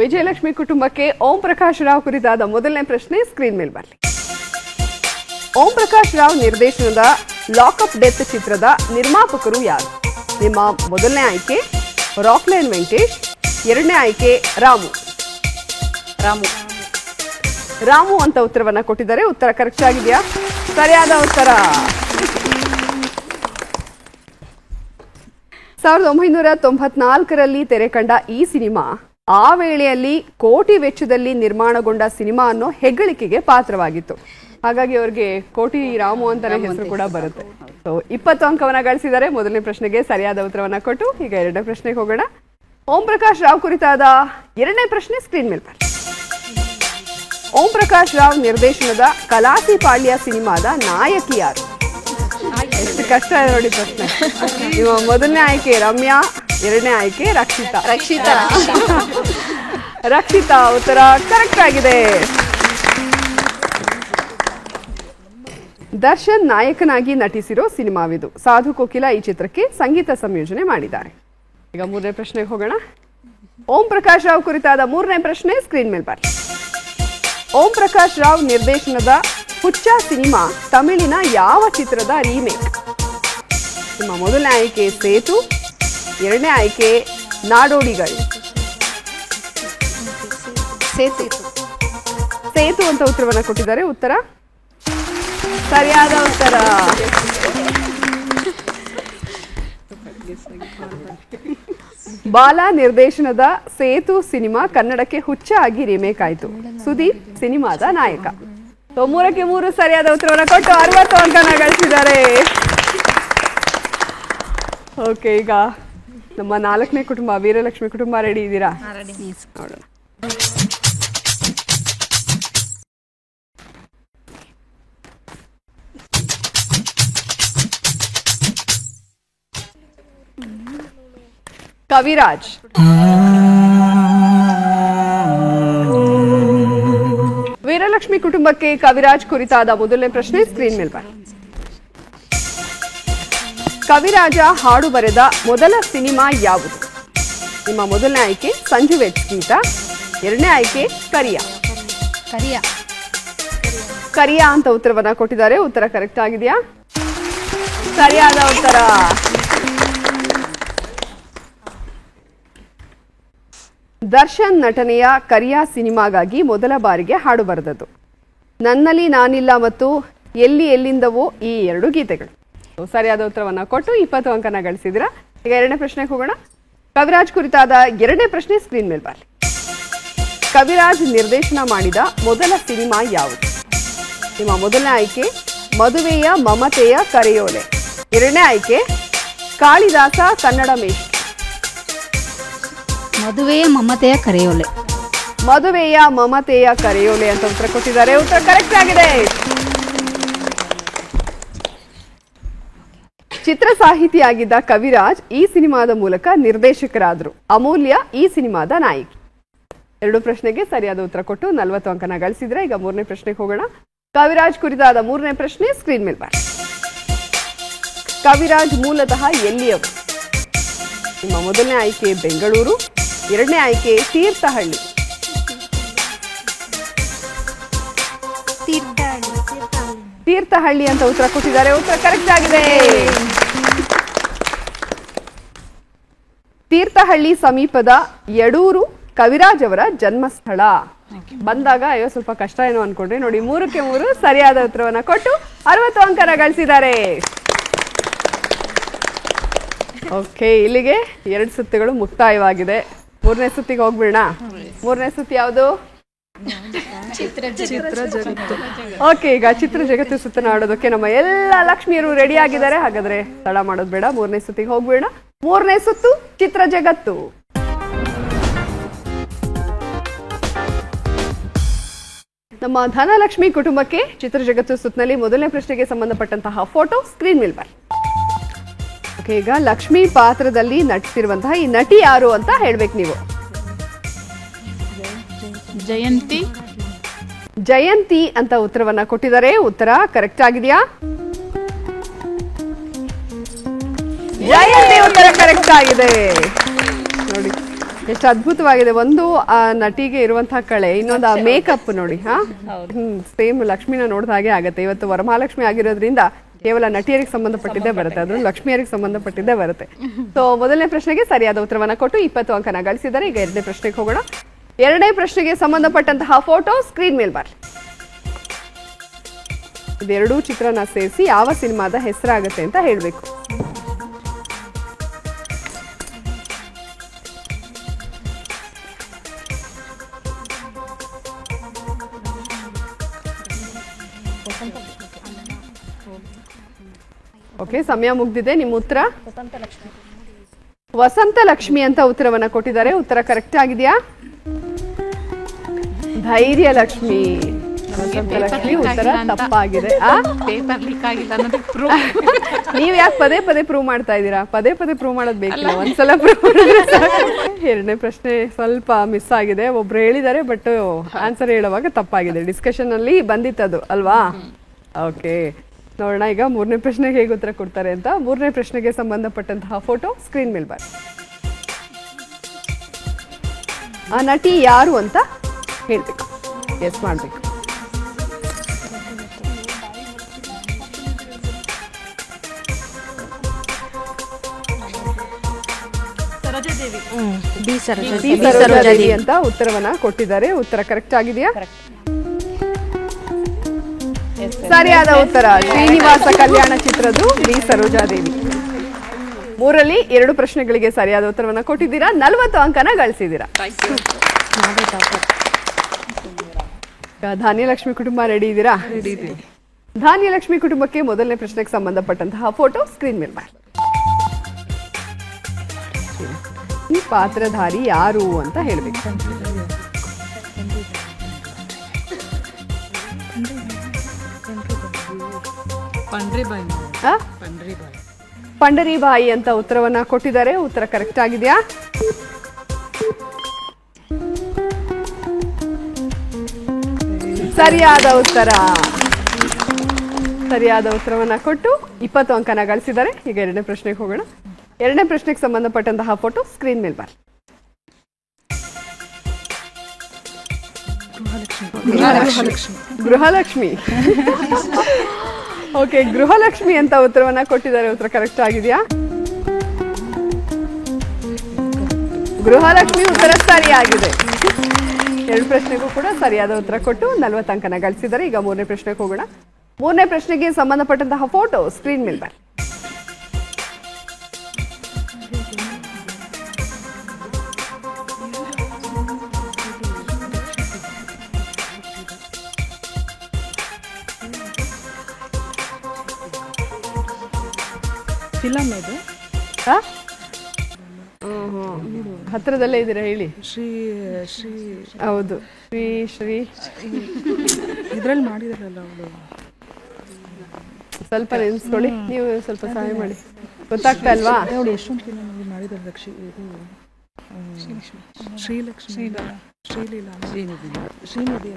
ವಿಜಯಲಕ್ಷ್ಮಿ ಕುಟುಂಬಕ್ಕೆ ಓಂ ಪ್ರಕಾಶ್ ರಾವ್ ಕುರಿತಾದ ಮೊದಲನೇ ಪ್ರಶ್ನೆ ಸ್ಕ್ರೀನ್ ಮೇಲೆ ಬರಲಿ. ಓಂ ಪ್ರಕಾಶ್ ರಾವ್ ನಿರ್ದೇಶನದ ಲಾಕಪ್ ಡೆತ್ ಚಿತ್ರದ ನಿರ್ಮಾಪಕರು ಯಾರು? ನಿಮ್ಮ ಮೊದಲನೇ ಆಯ್ಕೆ ರಾಕ್ಲೈನ್ ವೆಂಕಟೇಶ್, ಎರಡನೇ ಆಯ್ಕೆ ರಾಮು ಅಂತ ಉತ್ತರವನ್ನ ಕೊಟ್ಟಿದ್ದಾರೆ. ಉತ್ತರ ಕರೆಕ್ಟ್ ಆಗಿದೆಯಾ? ಸರಿಯಾದ ಉತ್ತರ. 1994ರಲ್ಲಿ ತೆರೆ ಕಂಡ ಈ ಸಿನಿಮಾ ಆ ವೇಳೆಯಲ್ಲಿ ಕೋಟಿ ವೆಚ್ಚದಲ್ಲಿ ನಿರ್ಮಾಣಗೊಂಡ ಸಿನಿಮಾ ಅನ್ನೋ ಹೆಗ್ಗಳಿಕೆಗೆ ಪಾತ್ರವಾಗಿತ್ತು. ಹಾಗಾಗಿ ಅವ್ರಿಗೆ ಕೋಟಿ ರಾಮು ಅಂತಾನೆ ಹೆಸರು ಕೂಡ ಬರುತ್ತೆ. ಸೊ 20 ಅಂಕವನ್ನ ಗಳಿಸಿದ್ದಾರೆ. ಮೊದಲನೇ ಪ್ರಶ್ನೆಗೆ ಸರಿಯಾದ ಉತ್ತರವನ್ನ ಕೊಟ್ಟು ಈಗ ಎರಡನೇ ಪ್ರಶ್ನೆಗೆ ಹೋಗೋಣ. ಓಂ ಪ್ರಕಾಶ್ ರಾವ್ ಕುರಿತಾದ ಎರಡನೇ ಪ್ರಶ್ನೆ ಸ್ಕ್ರೀನ್ ಮೇಲೆ ಬರಲಿ. ಓಂ ಪ್ರಕಾಶ್ ರಾವ್ ನಿರ್ದೇಶನದ ಕಲಾಸಿ ಪಾಳ್ಯ ಸಿನಿಮಾದ ನಾಯಕಿ ಯಾರು? ಎಷ್ಟು ಕಷ್ಟ ಇದೆ ನೋಡಿ ಪ್ರಶ್ನೆ. ನಿಮ್ಮ ಮೊದಲನೇ ಆಯ್ಕೆ ರಮ್ಯಾ, ಎರಡನೇ ಆಯ್ಕೆ ರಕ್ಷಿತಾ. ಉತ್ತರ ಕರೆಕ್ಟ್ ಆಗಿದೆ. ದರ್ಶನ್ ನಾಯಕನಾಗಿ ನಟಿಸಿರೋ ಸಿನಿಮಾವಿದು. ಸಾಧು ಕೋಕಿಲ ಈ ಚಿತ್ರಕ್ಕೆ ಸಂಗೀತ ಸಂಯೋಜನೆ ಮಾಡಿದ್ದಾರೆ. ಈಗ ಮೂರನೇ ಪ್ರಶ್ನೆಗೆ ಹೋಗೋಣ. ಓಂ ಪ್ರಕಾಶ್ ರಾವ್ ಕುರಿತಾದ ಮೂರನೇ ಪ್ರಶ್ನೆ ಸ್ಕ್ರೀನ್ ಮೇಲೆ ಬರಲಿ. ಓಂ ಪ್ರಕಾಶ್ ರಾವ್ ನಿರ್ದೇಶನದ ಹುಚ್ಚ ಸಿನಿಮಾ ತಮಿಳಿನ ಯಾವ ಚಿತ್ರದ ರೀಮೇಕ್? ನಿಮ್ಮ ಮೊದಲನೇ ಆಯ್ಕೆ ಸೇತು, ಎರಡನೇ ಆಯ್ಕೆ ನಾಡೋಡಿಗಳು. ಸೇತು ಅಂತ ಉತ್ತರವನ್ನ ಕೊಟ್ಟಿದ್ದಾರೆ. ಉತ್ತರ ಸರಿಯಾದ ಉತ್ತರ. ಬಾಲ ನಿರ್ದೇಶನದ ಸೇತು ಸಿನಿಮಾ ಕನ್ನಡಕ್ಕೆ ಹುಚ್ಚ ಆಗಿ ರಿಮೇಕ್ ಆಯಿತು. ಸುದೀಪ್ ಸಿನಿಮಾದ ನಾಯಕ. 3 ಸರಿಯಾದ ಉತ್ತರವನ್ನು ಕೊಟ್ಟು 60 ಅಂಕನ ಗಳಿಸಿದ್ದಾರೆ. ಓಕೆ, ಈಗ ನಮ್ಮ 4ನೇ ಕುಟುಂಬ ವೀರಲಕ್ಷ್ಮಿ ಕುಟುಂಬ ರೆಡಿ ಇದ್ದೀರಾ? ನೋಡೋಣ. ಕವಿರಾಜ್. ವೀರಲಕ್ಷ್ಮಿ ಕುಟುಂಬಕ್ಕೆ ಕವಿರಾಜ್ ಕುರಿತಾದ ಮೊದಲನೇ ಪ್ರಶ್ನೆ ಸ್ಕ್ರೀನ್ ಮೇಲೆ ಬನ್ನಿ. ಕವಿರಾಜ ಹಾಡು ಬರೆದ ಮೊದಲ ಸಿನಿಮಾ ಯಾವುದು? ನಿಮ್ಮ ಮೊದಲನೇ ಆಯ್ಕೆ ಸಂಜು ವೆಚ್ ಗೀತ, ಎರಡನೇ ಆಯ್ಕೆ ಕರಿಯಾ. ಕರಿಯಾ ಅಂತ ಉತ್ತರವನ್ನ ಕೊಟ್ಟಿದ್ದಾರೆ. ಉತ್ತರ ಕರೆಕ್ಟ್ ಆಗಿದೆಯಾ? ಸರಿಯಾದ ಉತ್ತರ. ದರ್ಶನ್ ನಟನೆಯ ಕರಿಯಾ ಸಿನಿಮಾಗಾಗಿ ಮೊದಲ ಬಾರಿಗೆ ಹಾಡು ಬರೆದದ್ದು. ನನ್ನಲ್ಲಿ ನಾನಿಲ್ಲ ಮತ್ತು ಎಲ್ಲಿ ಎಲ್ಲಿಂದವೋ ಈ ಎರಡು ಗೀತೆಗಳು. ಸರಿಯಾದ ಉತ್ತರವನ್ನ ಕೊಟ್ಟು 20 ಅಂಕನ ಗಳಿಸಿದಿರಾ. ಈಗ ಎರಡನೇ ಪ್ರಶ್ನೆಗೆ ಹೋಗೋಣ. ಕವಿರಾಜ್ ಕುರಿತಾದ ಎರಡನೇ ಪ್ರಶ್ನೆ ಸ್ಕ್ರೀನ್ ಮೇಲೆ ಬರಲಿ. ಕವಿರಾಜ್ ನಿರ್ದೇಶನ ಮಾಡಿದ ಮೊದಲ ಸಿನಿಮಾ ಯಾವುದು? ನಿಮ್ಮ ಮೊದಲನೇ ಆಯ್ಕೆ ಮದುವೆಯ ಮಮತೆಯ ಕರೆಯೋಲೆ, ಎರಡನೇ ಆಯ್ಕೆ ಕಾಳಿದಾಸ ಕನ್ನಡ ಮೇಷ್ಟ್ರು. ಮದುವೆಯ ಮಮತೆಯ ಕರೆಯೋಲೆ. ಮದುವೆಯ ಮಮತೆಯ ಕರೆಯೋಲೆ ಅಂತ ಉತ್ತರ ಕೊಟ್ಟಿದ್ದಾರೆ. ಉತ್ತರ ಕರೆಕ್ಟ್ ಆಗಿದೆ. ಚಿತ್ರ ಸಾಹಿತಿಯಾಗಿದ್ದ ಕವಿರಾಜ್ ಈ ಸಿನಿಮಾದ ಮೂಲಕ ನಿರ್ದೇಶಕರಾದರು. ಅಮೂಲ್ಯ ಈ ಸಿನಿಮಾದ ನಾಯಕಿ. ಎರಡು ಪ್ರಶ್ನೆಗೆ ಸರಿಯಾದ ಉತ್ತರ ಕೊಟ್ಟು 40 ಅಂಕನ ಗಳಿಸಿದ್ರೆ. ಈಗ ಮೂರನೇ ಪ್ರಶ್ನೆಗೆ ಹೋಗೋಣ. ಕವಿರಾಜ್ ಕುರಿತಾದ ಮೂರನೇ ಪ್ರಶ್ನೆ ಸ್ಕ್ರೀನ್ ಮೇಲೆ ಬನ್ನಿ. ಕವಿರಾಜ್ ಮೂಲತಃ ಎಲ್ಲಿಯವರು? ನಿಮ್ಮ ಮೊದಲನೇ ಆಯ್ಕೆ ಬೆಂಗಳೂರು, ಎರಡನೇ ಆಯ್ಕೆ ತೀರ್ಥಹಳ್ಳಿ. ತೀರ್ಥಹಳ್ಳಿ ಅಂತ ಉತ್ತರ ಕೊಟ್ಟಿದ್ದಾರೆ. ಉತ್ತರ ಕರೆಕ್ಟ್ ಆಗಿದೆ. ತೀರ್ಥಹಳ್ಳಿ ಸಮೀಪದ ಯಡೂರು ಕವಿರಾಜ್ ಅವರ ಜನ್ಮಸ್ಥಳ. ಬಂದಾಗ ಅಯ್ಯೋ ಸ್ವಲ್ಪ ಕಷ್ಟ ಏನೋ ಅನ್ಕೊಂಡ್ರೆ ನೋಡಿ, 3ಕ್ಕೆ 3 ಸರಿಯಾದ ಉತ್ತರವನ್ನ ಕೊಟ್ಟು 60 ಅಂಕನ ಗಳಿಸಿದ್ದಾರೆ. ಓಕೆ, ಇಲ್ಲಿಗೆ 2 ಸುತ್ತುಗಳು ಮುಕ್ತಾಯವಾಗಿದೆ. ಮೂರನೇ ಸುತ್ತಿಗೆ ಹೋಗ್ಬಿಡೋಣ. ಮೂರನೇ ಸುತ್ತು ಯಾವುದು? ಓಕೆ, ಈಗ ಚಿತ್ರ ಜಗತ್ತು ಸುತ್ತನ ಆಡೋದಕ್ಕೆ ನಮ್ಮ ಎಲ್ಲ ಲಕ್ಷ್ಮಿಯರು ರೆಡಿ ಆಗಿದ್ದಾರೆ. ಹಾಗಾದ್ರೆ ತಡ ಮಾಡೋದು ಬೇಡ, ಮೂರನೇ ಸುತ್ತಿಗೆ ಹೋಗ್ಬೇಡ. ಮೂರನೇ ಸುತ್ತು ಚಿತ್ರ ಜಗತ್ತು. ನಮ್ಮ ಧನಲಕ್ಷ್ಮಿ ಕುಟುಂಬಕ್ಕೆ ಚಿತ್ರ ಜಗತ್ತು ಸುತ್ತಿನಲ್ಲಿ ಮೊದಲನೇ ಪ್ರಶ್ನೆಗೆ ಸಂಬಂಧಪಟ್ಟಂತಹ ಫೋಟೋ ಸ್ಕ್ರೀನ್ ಮೇಲೆ ಬನ್ನಿ. ಓಕೆ, ಈಗ ಲಕ್ಷ್ಮಿ ಪಾತ್ರದಲ್ಲಿ ನಟಿಸಿರುವಂತಹ ಈ ನಟಿ ಯಾರು ಅಂತ ಹೇಳ್ಬೇಕು ನೀವು. ಜಯಂತಿ. ಜಯಂತಿ ಅಂತ ಉತ್ತರವನ್ನ ಕೊಟ್ಟಿದ್ದಾರೆ. ಉತ್ತರ ಕರೆಕ್ಟ್ ಆಗಿದೆಯಾ? ಜಯಂತಿ ಉತ್ತರ ಕರೆಕ್ಟ್ ಆಗಿದೆ. ನೋಡಿ ಎಷ್ಟು ಅದ್ಭುತವಾಗಿದೆ. ಒಂದು ಆ ನಟಿಗೆ ಇರುವಂತಹ ಕಳೆ, ಇನ್ನೊಂದು ಆ ಮೇಕಪ್ ನೋಡಿ. ಸೇಮ್ ಲಕ್ಷ್ಮಿನ ನೋಡಿದ ಹಾಗೆ ಆಗತ್ತೆ. ಇವತ್ತು ವರಮಹಾಲಕ್ಷ್ಮಿ ಆಗಿರೋದ್ರಿಂದ ಕೇವಲ ನಟಿಯರಿಗೆ ಸಂಬಂಧಪಟ್ಟಿದ್ದೇ ಬರುತ್ತೆ, ಅದು ಲಕ್ಷ್ಮಿಯರಿಗೆ ಸಂಬಂಧಪಟ್ಟಿದ್ದೇ ಬರುತ್ತೆ. ಸೊ ಮೊದಲನೇ ಪ್ರಶ್ನೆಗೆ ಸರಿಯಾದ ಉತ್ತರವನ್ನ ಕೊಟ್ಟು 20 ಅಂಕನ ಗಳಿಸಿದ್ದಾರೆ. ಈಗ ಎರಡನೇ ಪ್ರಶ್ನೆಗೆ ಹೋಗೋಣ. ಎರಡನೇ ಪ್ರಶ್ನೆಗೆ ಸಂಬಂಧಪಟ್ಟಂತಹ ಫೋಟೋ ಸ್ಕ್ರೀನ್ ಮೇಲೆ ಬರಲಿ. ಇದೆರಡೂ ಚಿತ್ರನ ಸೇರಿಸಿ ಯಾವ ಸಿನಿಮಾದ ಹೆಸರಾಗುತ್ತೆ ಅಂತ ಹೇಳ್ಬೇಕು. ಓಕೆ, ಸಮಯ ಮುಗ್ದಿದೆ. ನಿಮ್ಮ ಉತ್ತರ ವಸಂತ ಲಕ್ಷ್ಮಿ ಅಂತ ಉತ್ತರವನ್ನ ಕೊಟ್ಟಿದ್ದಾರೆ. ಉತ್ತರ ಕರೆಕ್ಟ್ ಆಗಿದೆಯಾ? ಧೈರ್ಯ ಲಕ್ಷ್ಮಿ. ವಸಂತ ಲಕ್ಷ್ಮಿ ಉತ್ತರ ತಪ್ಪಾಗಿದೆ. ಪೇಪರ್ ಲೀಕ್ ಆಗಿಲ್ಲ. ನೀವ್ ಯಾಕೆ ಪದೇ ಪದೇ ಪ್ರೂವ್ ಮಾಡ್ತಾ ಇದ್ದೀರಾ? ಪದೇ ಪದೇ ಪ್ರೂವ್ ಮಾಡೋದು ಬೇಕಿಲ್ಲ, ಒಂದ್ಸಲ ಪ್ರೂವ್. ಎರಡನೇ ಪ್ರಶ್ನೆ ಸ್ವಲ್ಪ ಮಿಸ್ ಆಗಿದೆ. ಒಬ್ರು ಹೇಳಿದ್ದಾರೆ, ಬಟ್ ಆನ್ಸರ್ ಹೇಳುವಾಗ ತಪ್ಪಾಗಿದೆ. ಡಿಸ್ಕಷನ್ ಅಲ್ಲಿ ಬಂದಿತ್ತದು ಅಲ್ವಾ? ಓಕೆ, ನೋಡೋಣ ಈಗ ಮೂರನೇ ಪ್ರಶ್ನೆಗೆ ಹೇಗೆ ಉತ್ತರ ಕೊಡ್ತಾರೆ ಅಂತ. ಮೂರನೇ ಪ್ರಶ್ನೆಗೆ ಸಂಬಂಧಪಟ್ಟಂತಹ ಫೋಟೋ ಸ್ಕ್ರೀನ್ ಮೇಲೆ ಬನ್ನಿ. ಆ ನಟಿ ಯಾರು ಅಂತ ಹೇಳ್ಬೇಕು, ಗೆಸ್ ಮಾಡ್ಬೇಕು. ಸರೋಜಾದೇವಿ ಅಂತ ಉತ್ತರವನ್ನ ಕೊಟ್ಟಿದ್ದಾರೆ. ಉತ್ತರ ಕರೆಕ್ಟ್ ಆಗಿದೆಯಾ? ಸರಿಯಾದ ಉತ್ತರ ಶ್ರೀನಿವಾಸ ಕಲ್ಯಾಣ ಚಿತ್ರದ್ದು ಬಿ ಸರೋಜಾದೇವಿ. ಮೂರಲ್ಲಿ 2 ಪ್ರಶ್ನೆಗಳಿಗೆ ಸರಿಯಾದ ಉತ್ತರವನ್ನ ಕೊಟ್ಟಿದ್ದೀರಾ. 40 ಅಂಕನ ಗಳಿಸಿದ್ದೀರಾ. ಧಾನ್ಯಲಕ್ಷ್ಮಿ ಕುಟುಂಬ ರೆಡಿ ಇದ್ದೀರಾ? ಧಾನ್ಯಲಕ್ಷ್ಮಿ ಕುಟುಂಬಕ್ಕೆ ಮೊದಲನೇ ಪ್ರಶ್ನೆಗೆ ಸಂಬಂಧಪಟ್ಟಂತಹ ಫೋಟೋ ಸ್ಕ್ರೀನ್ ಮೇಲೆ ಮಾಡಿ. ಈ ಪಾತ್ರಧಾರಿ ಯಾರು ಅಂತ ಹೇಳ್ಬೇಕು. ಪಂಡರಿಬಾಯಿ ಅಂತ ಉತ್ತರವನ್ನ ಕೊಟ್ಟಿದ್ದಾರೆ. ಉತ್ತರ ಕರೆಕ್ಟ್ ಆಗಿದೆಯಾ? ಸರಿಯಾದ ಉತ್ತರ. ಸರಿಯಾದ ಉತ್ತರವನ್ನ ಕೊಟ್ಟು 20 ಅಂಕನ ಗಳಿಸಿದ್ದಾರೆ. ಈಗ ಎರಡನೇ ಪ್ರಶ್ನೆಗೆ ಹೋಗೋಣ. ಎರಡನೇ ಪ್ರಶ್ನೆಗೆ ಸಂಬಂಧಪಟ್ಟಂತಹ ಫೋಟೋ ಸ್ಕ್ರೀನ್ ಮೇಲೆ ಬರ್. ಗೃಹಲಕ್ಷ್ಮಿ. ಓಕೆ, ಗೃಹಲಕ್ಷ್ಮಿ ಅಂತ ಉತ್ತರವನ್ನ ಕೊಟ್ಟಿದ್ದಾರೆ. ಉತ್ತರ ಕರೆಕ್ಟ್ ಆಗಿದೆಯಾ? ಗೃಹಲಕ್ಷ್ಮಿ ಉತ್ತರ ಸರಿಯಾಗಿದೆ. ಎರಡು ಪ್ರಶ್ನೆಗೂ ಕೂಡ ಸರಿಯಾದ ಉತ್ತರ ಕೊಟ್ಟು 40 ಅಂಕನ ಗಳಿಸಿದ್ದಾರೆ. ಈಗ ಮೂರನೇ ಪ್ರಶ್ನೆಗೆ ಹೋಗೋಣ. ಮೂರನೇ ಪ್ರಶ್ನೆಗೆ ಸಂಬಂಧಪಟ್ಟಂತಹ ಫೋಟೋ ಸ್ಕ್ರೀನ್ ಮೇಲೆ ಬರ್. ಫಿಲಮ್ ಇದು ಹತ್ರದಲ್ಲೇ ಇದ್ದೀರಾ ಹೇಳಿ. ಶ್ರೀ ಶ್ರೀ ಹೌದು, ಶ್ರೀ ಶ್ರೀ ಇದ್ರಲ್ಲಿ ಮಾಡಿದಾರಲ್ಲ ಅವಳು. ಸ್ವಲ್ಪ ನೆನ್ಸ್ಕೊಳ್ಳಿ, ನೀವು ಸ್ವಲ್ಪ ಸಹಾಯ ಮಾಡಿ. ಗೊತ್ತಾಗ್ತಾ ಇಲ್ವಾ? ಅವಳು ಎಷ್ಟೊಂದು ಫಿಲಮ್ ಮಾಡಿದಾರೆ. ಶ್ರೀಲಕ್ಷ್ಮಿ, ಶ್ರೀನಿಧಿ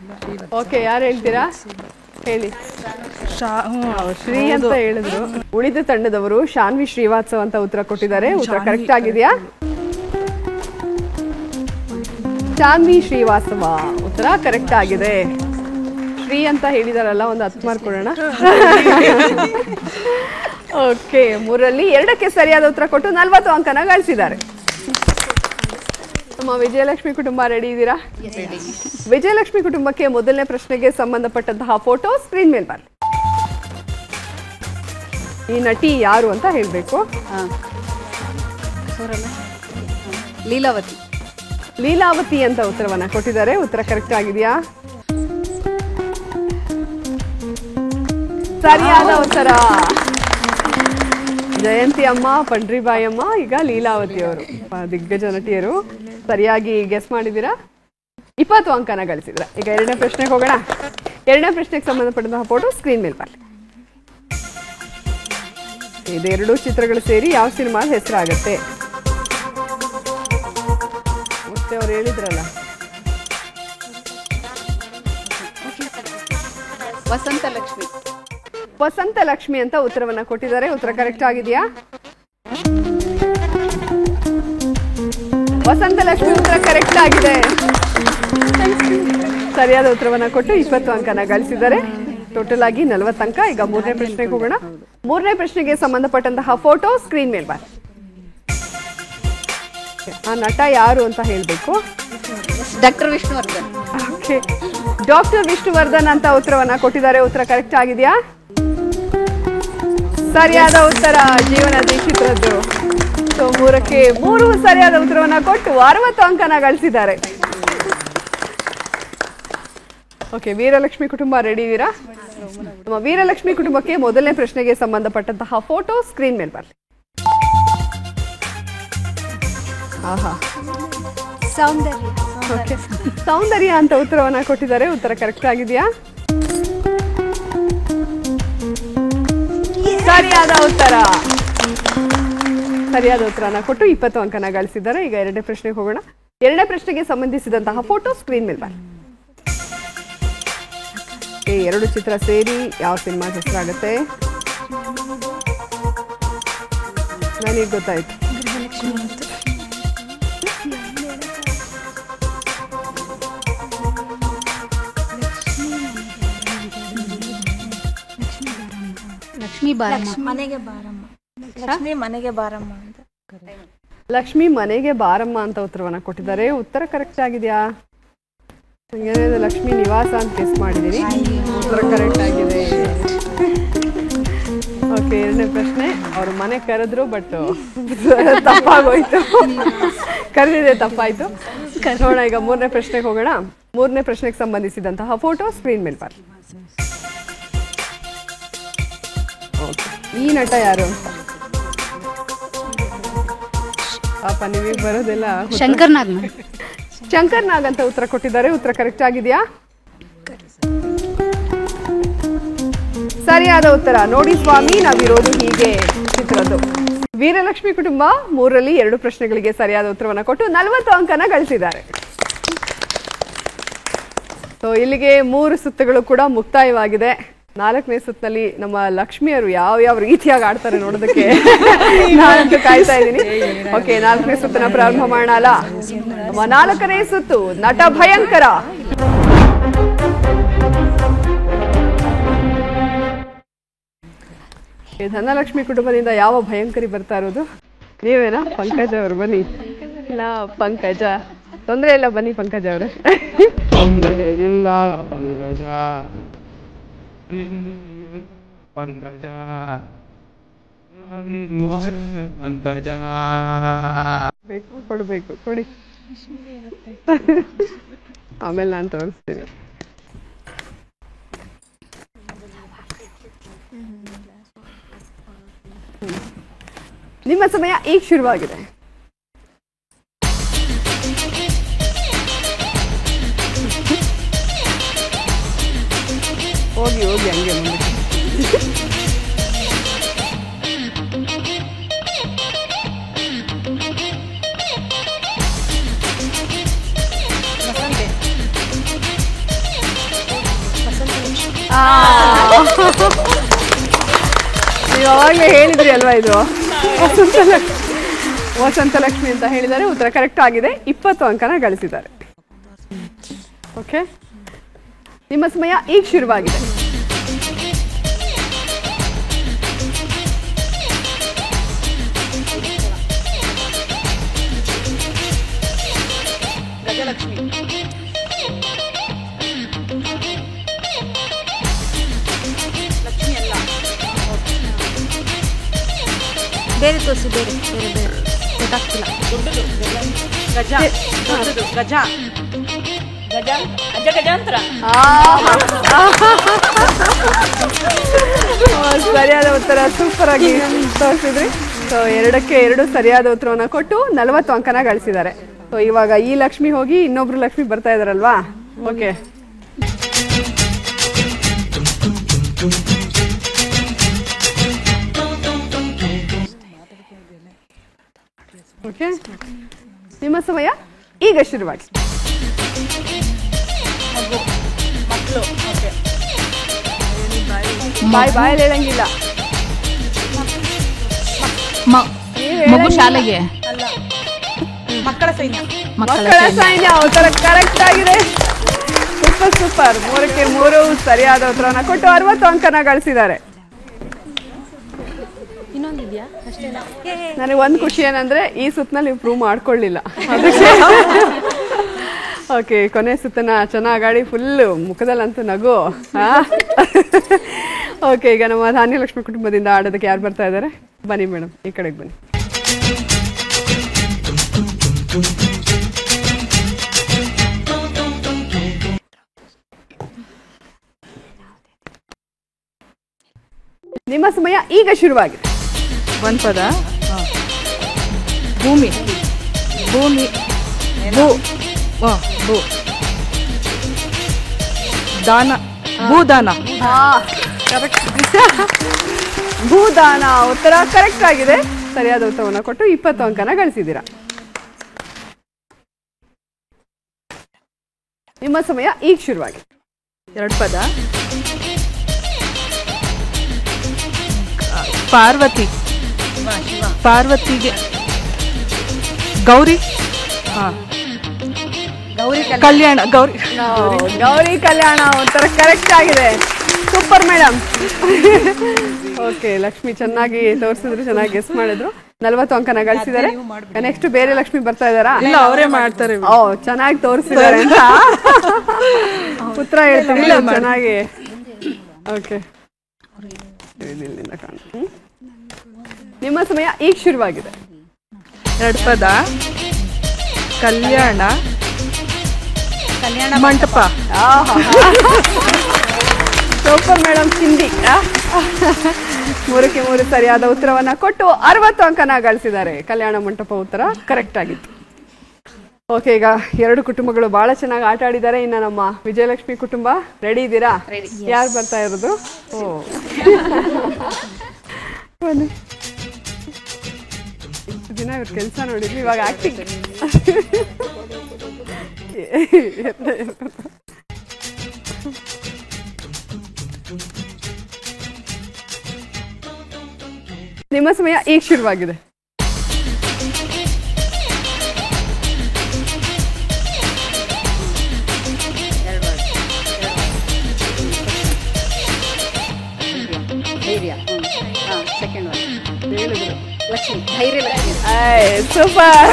ಅಲ್ಲ. ಓಕೆ, ಯಾರು ಹೇಳ್ತೀರಾ ಹೇಳಿ. ಶ್ರೀ ಅಂತ ಹೇಳಿದ್ರು. ಉಳಿದ ತಂಡದವರು ಶಾನ್ವಿ ಶ್ರೀವಾತ್ಸವ್ ಅಂತ ಉತ್ತರ ಕೊಟ್ಟಿದ್ದಾರೆ. ಉತ್ತರ ಕರೆಕ್ಟ್ ಆಗಿದೆಯಾ? ಶಾನ್ವಿ ಶ್ರೀವಾಸ್ತವ ಉತ್ತರ ಕರೆಕ್ಟ್ ಆಗಿದೆ. ಶ್ರೀ ಅಂತ ಹೇಳಿದಾರಲ್ಲ, ಒಂದು 10 ಮಾರ್ಕ್ ಕೊಡೋಣ. ಓಕೆ, 3ರಲ್ಲಿ 2ಕ್ಕೆ ಸರಿಯಾದ ಉತ್ತರ ಕೊಟ್ಟು 40 ಅಂಕನ ಗಳಿಸಿದ್ದಾರೆ. ನಮ್ಮ ವಿಜಯಲಕ್ಷ್ಮಿ ಕುಟುಂಬ ರೆಡಿ ಇದ್ದೀರಾ? ವಿಜಯಲಕ್ಷ್ಮಿ ಕುಟುಂಬಕ್ಕೆ ಮೊದಲನೇ ಪ್ರಶ್ನೆಗೆ ಸಂಬಂಧಪಟ್ಟಂತಹ ಫೋಟೋ ಸ್ಕ್ರೀನ್ ಮೇಲೆ ಬರಲಿ. ಈ ನಟಿ ಯಾರು ಅಂತ ಹೇಳಬೇಕು. ಲೀಲಾವತಿ. ಲೀಲಾವತಿ ಅಂತ ಉತ್ತರವನ್ನ ಕೊಟ್ಟಿದ್ದಾರೆ. ಉತ್ತರ ಕರೆಕ್ಟ್ ಆಗಿದೆಯಾ? ಸರಿಯಾದ ಉತ್ತರ. ಜಯಂತಿ ಅಮ್ಮ, ಪಂಡ್ರಿಬಾಯಿ ಅಮ್ಮ, ಈಗ ಲೀಲಾವತಿ ಅವರು ದಿಗ್ಗಜ ನಟಿಯರು. ಸರಿಯಾಗಿ ಗೆಸ್ ಮಾಡಿದ್ದೀರಾ. 20 ಅಂಕನ ಗಳಿಸಿದ್ರ. ಈಗ ಎರಡನೇ ಪ್ರಶ್ನೆಗೆ ಹೋಗೋಣ. ಎರಡನೇ ಪ್ರಶ್ನೆಗೆ ಸಂಬಂಧಪಟ್ಟಂತಹ ಫೋಟೋ ಸ್ಕ್ರೀನ್ ಮೇಲೆ ಬರಲಿ. ಇದೆರಡು ಚಿತ್ರಗಳು ಸೇರಿ ಯಾವ ಸಿನಿಮಾ ಹೆಸರಾಗತ್ತೆ? ಮತ್ತೆ ಅವ್ರು ಹೇಳಿದ್ರಲ್ಲ, ವಸಂತ ಲಕ್ಷ್ಮಿ. ವಸಂತ ಲಕ್ಷ್ಮಿ ಅಂತ ಉತ್ತರವನ್ನ ಕೊಟ್ಟಿದ್ದಾರೆ. ಉತ್ತರ ಕರೆಕ್ಟ್ ಆಗಿದೆಯಾ? ವಸಂತ ಲಕ್ಷ್ಮಿ ಉತ್ತರ ಕರೆಕ್ಟ್ ಆಗಿದೆ. ಸರಿಯಾದ ಉತ್ತರವನ್ನ ಕೊಟ್ಟು 20 ಅಂಕನ ಗಳಿಸಿದ್ದಾರೆ. ಟೋಟಲ್ ಆಗಿ 40 ಅಂಕ. ಈಗ ಮೂರನೇ ಪ್ರಶ್ನೆಗೆ ಹೋಗೋಣ. ಮೂರನೇ ಪ್ರಶ್ನೆಗೆ ಸಂಬಂಧಪಟ್ಟಂತಹ ಫೋಟೋ ಸ್ಕ್ರೀನ್ ಮೇಲೆ ಬರ್. ಆ ನಟ ಯಾರು ಅಂತ ಹೇಳಬೇಕು. Doctor Vishnuvardhan. Okay, doctor Vishnuvardhan ಅಂತ ಉತ್ತರವನ್ನ ಕೊಟ್ಟಿದ್ದಾರೆ. ಉತ್ತರ ಕರೆಕ್ಟ್ ಆಗಿದೆಯಾ? ಸರಿಯಾದ ಉತ್ತರ ಜೀವನ ದೀಕ್ಷಿತ್ರದ್ದು. ಸೊ 3ಕ್ಕೆ 3 ಸರಿಯಾದ ಉತ್ತರವನ್ನ ಕೊಟ್ಟು 60 ಅಂಕನ ಗಳಿಸಿದ್ದಾರೆ. ಓಕೆ, ವೀರಲಕ್ಷ್ಮಿ ಕುಟುಂಬ ರೆಡಿ ಇದ್ದೀರಾ? ನಮ್ಮ ವೀರಲಕ್ಷ್ಮಿ ಕುಟುಂಬಕ್ಕೆ ಮೊದಲನೇ ಪ್ರಶ್ನೆಗೆ ಸಂಬಂಧಪಟ್ಟಂತಹ ಫೋಟೋ ಸ್ಕ್ರೀನ್ ಮೇಲೆ ಬರಲಿ. ಆಹಾ, ಸೌಂದರ್ಯ. ಓಕೆ, ಸೌಂದರ್ಯ ಅಂತ ಉತ್ತರವನ್ನ ಕೊಟ್ಟಿದ್ದಾರೆ. ಉತ್ತರ ಕರೆಕ್ಟ್ ಆಗಿದೆಯಾ? ಸರಿಯಾದ ಉತ್ತರ. ಸರಿಯಾದ ಉತ್ತರನ ಕೊಟ್ಟು 20 ಅಂಕನ ಗಳಿಸಿದ್ದಾರೆ. ಈಗ ಎರಡನೇ ಪ್ರಶ್ನೆಗೆ ಹೋಗೋಣ. ಎರಡನೇ ಪ್ರಶ್ನೆಗೆ ಸಂಬಂಧಿಸಿದಂತಹ ಫೋಟೋ ಸ್ಕ್ರೀನ್ ಮೇಲೆ ಬರಲಿ. ಎರಡು ಚಿತ್ರ ಸೇರಿ ಯಾವ ಸಿನಿಮಾ ಹೆಸರಾಗುತ್ತೆ? ನನಗೆ ಗೊತ್ತಾಯ್ತು. ಲಕ್ಷ್ಮೀ ಬಾರಮ್ಮ. ಮನೆಗೆ ಬಾರಮ್ಮ. ಲಕ್ಷ್ಮಿ ಮನೆಗೆ ಬಾರಮ್ಮ ಅಂತ. ಲಕ್ಷ್ಮಿ ಮನೆಗೆ ಬಾರಮ್ಮ ಅಂತ ಉತ್ತರವನ್ನ ಕೊಟ್ಟಿದ್ದಾರೆ. ಉತ್ತರ ಕರೆಕ್ಟ್ ಆಗಿದೆಯಾ? ಲಕ್ಷ್ಮಿ ನಿವಾಸ ಅಂತ ಗೆಸ್ ಮಾಡಿದ್ದೀನಿ. ಉತ್ತರ ಕರೆಕ್ಟ್ ಆಗಿದೆ. ಓಕೆ, ಎರಡನೇ ಪ್ರಶ್ನೆ. ಅವ್ರ ಮನೆ ಕರೆದ್ರು, ಬಟ್ ತಪ್ಪಾಗೋಯ್ತು. ಕರೆದಿದೆ, ತಪ್ಪಾಯ್ತು. ನೋಡೋಣ, ಈಗ ಮೂರನೇ ಪ್ರಶ್ನೆಗೆ ಹೋಗೋಣ. ಮೂರನೇ ಪ್ರಶ್ನೆಗೆ ಸಂಬಂಧಿಸಿದಂತಹ ಫೋಟೋ ಸ್ಕ್ರೀನ್ ಮೇಲೆ ಬರ್. ಈ ನಟ ಯಾರು ಅಂತ ಪಾಪ ನಿಮಗೆ ಬರೋದಿಲ್ಲ. ಶಂಕರ್ ನಾಗ್. ಶಂಕರ್ ನಾಗ್ ಅಂತ ಉತ್ತರ ಕೊಟ್ಟಿದ್ದಾರೆ. ಉತ್ತರ ಕರೆಕ್ಟ್ ಆಗಿದೆಯಾ? ಸರಿಯಾದ ಉತ್ತರ. ನೋಡಿ ಸ್ವಾಮಿ, ನಾವಿರೋದು ಹೀಗೆ ಚಿತ್ರದ್ದು. ವೀರಲಕ್ಷ್ಮಿ ಕುಟುಂಬ 3ರಲ್ಲಿ 2 ಪ್ರಶ್ನೆಗಳಿಗೆ ಸರಿಯಾದ ಉತ್ತರವನ್ನು ಕೊಟ್ಟು 40 ಅಂಕನ ಗಳಿಸಿದ್ದಾರೆ. ಸೊ ಇಲ್ಲಿಗೆ 3 ಸುತ್ತುಗಳು ಕೂಡ ಮುಕ್ತಾಯವಾಗಿದೆ. 4ನೇ ಸುತ್ತಿನಲ್ಲಿ ನಮ್ಮ ಲಕ್ಷ್ಮಿಯರು ಯಾವ ರೀತಿಯಾಗಿ ಆಡ್ತಾರೆ ನೋಡೋದಕ್ಕೆ ನಾನಂತೂ ಕಾಯ್ತಾ ಇದ್ದೀನಿ. ಓಕೆ, 4ನೇ ಸುತ್ತನ್ನ ಪ್ರಾರಂಭ ಮಾಡೋಣ ಅಲ್ಲ. ನಮ್ಮ 4ನೇ ಸುತ್ತು ನಟ ಭಯಂಕರ. ಧನಲಕ್ಷ್ಮಿ ಕುಟುಂಬದಿಂದ ಯಾವ ಭಯಂಕರಿ ಬರ್ತಾ ಇರೋದು? ನೀವೇನಾ? ಪಂಕಜ ಅವರು ಬನ್ನಿ. ಇಲ್ಲ ಪಂಕಜ, ತೊಂದರೆ ಇಲ್ಲ, ಬನ್ನಿ ಪಂಕಜ ಅವರೇ. ಕೊಡ್ಬೇಕು, ಕೊಡಿ. ಆಮೇಲೆ ನಾನು ತೋರಿಸ್ತೀನಿ. ನಿಮ್ಮ ಸಮಯ ಈಗ ಶುರುವಾಗಿದೆ. ಹೋಗಿ ಹಂಗೆ ಮುಂದೆ. ನೀವು ಅವಾಗಲೇ ಹೇಳಿದ್ರಿ ಅಲ್ವಾ, ಇದು ವಸಂತಲಕ್ಷ್ಮಿ ಅಂತ ಹೇಳಿದ್ದಾರೆ. ಉತ್ತರ ಕರೆಕ್ಟ್ ಆಗಿದೆ. 20 ಅಂಕನ ಗಳಿಸಿದ್ದಾರೆ. ಓಕೆ, ನಿಮ್ಮ ಸಮಯ ಈಗ ಶುರುವಾಗಿದೆ. ಗಜಲಕ್ಷ್ಮಿ, ಲಕ್ಷ್ಮಿ ಅಲ್ಲ, ಬೇರೆ ತೋರಿಸಿ, ಬೇರೆ ಗೊತ್ತಾಗ್ತಿಲ್ಲ. ಗಜ, ದೊಡ್ಡದು ಗಜ, ಗಜ ಅಜ್ಜ ಗಜಾಂತರ. ಸರಿಯಾದ ಉತ್ತರ, ಸೂಪರ್ ಆಗಿ ತೋರಿಸಿದ್ರಿ. ಸೊ 2ಕ್ಕೆ 2 ಸರಿಯಾದ ಉತ್ತರವನ್ನ ಕೊಟ್ಟು 40 ಅಂಕನ ಗಳಿಸಿದ್ದಾರೆ. ಸೊ ಇವಾಗ ಈ ಲಕ್ಷ್ಮಿ ಹೋಗಿ ಇನ್ನೊಬ್ರು ಲಕ್ಷ್ಮಿ ಬರ್ತಾ ಇದಾರಲ್ವಾ. ಓಕೆ, ಓಕೆ, ನಿಮ್ಮ ಸಮಯ ಈಗ ಶುರುವಾಗಿ. ಬಾಯಲ್ಲಿ ಹೇಳಂಗಿಲ್ಲ. ಮಗು ಶಾಲೆಗೆ, ಮಕ್ಕಳ ಸೈನ್ಯ. ಮಕ್ಕಳ ಸೈನ್ಯ ಉತ್ತರ ಕರೆಕ್ಟ್ ಆಗಿದೆ. ಸೂಪರ್. 3ಕ್ಕೆ 3 ಸರಿಯಾದ ಉತ್ತರವನ್ನ ಕೊಟ್ಟು 60 ಅಂಕನ ಗಳಿಸಿದ್ದಾರೆ. ನನಗೆ ಒಂದು ಖುಷಿ ಏನಂದ್ರೆ ಈ ಸುತ್ತನಲ್ಲಿ ನೀವು ಪ್ರೂವ್ ಮಾಡ್ಕೊಳ್ಳಿಲ್ಲ. ಓಕೆ, ಕೊನೆ ಸುತ್ತನ ಚೆನ್ನಾಗಿ ಆಡಿ ಫುಲ್ ಮುಖದಲ್ಲಂತೂ ನಗು. ಓಕೆ, ಈಗ ನಮ್ಮ ಧಾನ್ಯಲಕ್ಷ್ಮಿ ಕುಟುಂಬದಿಂದ ಆಡೋದಕ್ಕೆ ಯಾರು ಬರ್ತಾ ಇದ್ದಾರೆ? ಬನ್ನಿ ಮೇಡಮ್, ಈ ಕಡೆಗೆ ಬನ್ನಿ. ನಿಮ್ಮ ಸಮಯ ಈಗ ಶುರುವಾಗಿದೆ. ಒಂದು ಪದ. ಭೂಮಿ, ಭೂಮಿ, ಭೂ, ಭೂ, ದಾನ, ಭೂದಾನ. ಭೂದಾನ ಉತ್ತರ ಕರೆಕ್ಟ್ ಆಗಿದೆ. ಸರಿಯಾದ ಉತ್ತರವನ್ನು ಕೊಟ್ಟು 20 ಅಂಕನ ಗಳಿಸಿದ್ದೀರಾ. ನಿಮ್ಮ ಸಮಯ ಈಗ ಶುರುವಾಗಿದೆ. 2 ಪದ. ಪಾರ್ವತಿ, ಪಾರ್ವತಿಗೆ ಗೌರಿ, ಕಲ್ಯಾಣ, ಗೌರಿ ಕಲ್ಯಾಣ ಉತ್ತರ ಕರೆಕ್ಟ್ ಆಗಿದೆ. Super madam. ಓಕೆ, ಲಕ್ಷ್ಮಿ ಚೆನ್ನಾಗಿ ತೋರಿಸಿದ್ರು, ಚೆನ್ನಾಗಿ ಗೆಸ್ ಮಾಡಿದ್ರು. 40 ಅಂಕನ ಗಳಿಸಿದ್ದಾರೆ. ನೆಕ್ಸ್ಟ್ ಬೇರೆ ಲಕ್ಷ್ಮಿ ಬರ್ತಾ ಇದಾರಾ? ಇಲ್ಲ, ಅವರೇ ಮಾಡ್ತಾರೆ. ಚೆನ್ನಾಗಿ ತೋರಿಸಿದ್ದಾರೆ ಅಂತ ಉತ್ತರ ಹೇಳ್ತೀನಿ ಚೆನ್ನಾಗಿ. ಓಕೆ, ನಿಮ್ಮ ಸಮಯ ಈಗ ಶುರುವಾಗಿದೆ. 2 ಪದ. ಕಲ್ಯಾಣ, ಮಂಟಪ. ಸೂಪರ್ ಮೇಡಮ್, ಚಿಂದಿ. 3ಕ್ಕೆ 3 ಸರಿಯಾದ ಉತ್ತರವನ್ನ ಕೊಟ್ಟು 60 ಅಂಕನ ಗಳಿಸಿದ್ದಾರೆ. ಕಲ್ಯಾಣ ಮಂಟಪ ಉತ್ತರ ಕರೆಕ್ಟ್ ಆಗಿತ್ತು. ಓಕೆ, ಈಗ 2 ಕುಟುಂಬಗಳು ಬಹಳ ಚೆನ್ನಾಗಿ ಆಟ ಆಡಿದ್ದಾರೆ. ಇನ್ನು ನಮ್ಮ ವಿಜಯಲಕ್ಷ್ಮಿ ಕುಟುಂಬ ರೆಡಿ ಇದ್ದೀರಾ? ಯಾರು ಬರ್ತಾ ಇರೋದು? ಬನ್ನಿ. ದಿನ ಇವ್ರ ಕೆಲಸ ನೋಡಿದ್ವಿ, ಇವಾಗ ಆಕ್ಟಿಂಗ್. ನಿಮ್ಮ ಸಮಯ ಈಗ ಶುರುವಾಗಿದೆ. ಸೂಪರ್.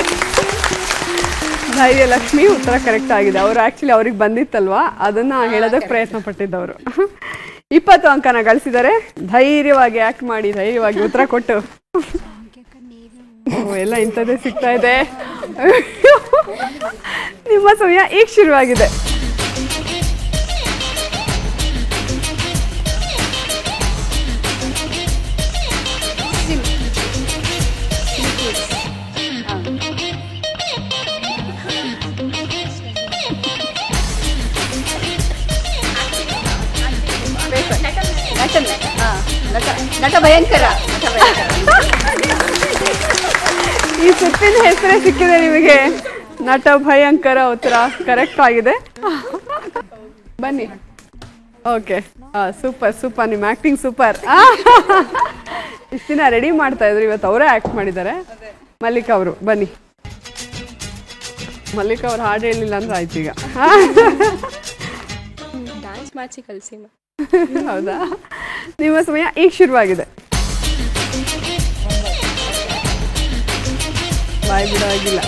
ಧೈರ್ಯಲಕ್ಷ್ಮಿ ಉತ್ತರ ಕರೆಕ್ಟ್ ಆಗಿದೆ. ಅವರು ಆಕ್ಚುಲಿ ಅವ್ರಿಗೆ ಬಂದಿತ್ತಲ್ವಾ, ಅದನ್ನ ಹೇಳೋದಕ್ಕೆ ಪ್ರಯತ್ನ ಪಟ್ಟಿದ್ದವರು. 20 ಅಂಕನ ಗಳಿಸಿದ್ದಾರೆ. ಧೈರ್ಯವಾಗಿ ಆಕ್ಟ್ ಮಾಡಿ, ಧೈರ್ಯವಾಗಿ ಉತ್ತರ ಕೊಟ್ಟು. ಎಲ್ಲ ಇಂಥದ್ದೇ ಸಿಗ್ತಾ ಇದೆ. ನಿಮ್ಮ ಸಮಯ ಈಗ ಶುರುವಾಗಿದೆ. ನಟ ಭಯಂಕರ. ಈ ಸುತ್ತಿನ ಹೆಸರೇ ಸಿಕ್ಕಿದೆ ನಿಮಗೆ. ನಟ ಭಯಂಕರ ಉತ್ತರ ಕರೆಕ್ಟ್ ಆಗಿದೆ. ಬನ್ನಿ. Okay, super super. ನಿಮ್ಮ ಆಕ್ಟಿಂಗ್ ಸೂಪರ್. ಇಷ್ಟು ದಿನ ರೆಡಿ ಮಾಡ್ತಾ ಇದ್ರು, ಇವತ್ತು ಅವರೇ ಆಕ್ಟ್ ಮಾಡಿದ್ದಾರೆ. ಮಲ್ಲಿಕಾ ಅವರು ಬನ್ನಿ. ಮಲ್ಲಿಕಾ ಅವ್ರು ಹಾಡು ಹೇಳಿಲ್ಲ ಅಂದ್ರೆ ಆಯ್ತು ಈಗ. ಡ್ಯಾನ್ಸ್ ಮಾಡಿಸಿ ಕಲಿಸಿ. ಹೌದಾ? ನಿಮ್ಮ ಸಮಯ ಈಗ ಶುರುವಾಗಿದೆ. ಬಾಯ್ ಬಿಡೋ ಆಗಿಲ್ಲ.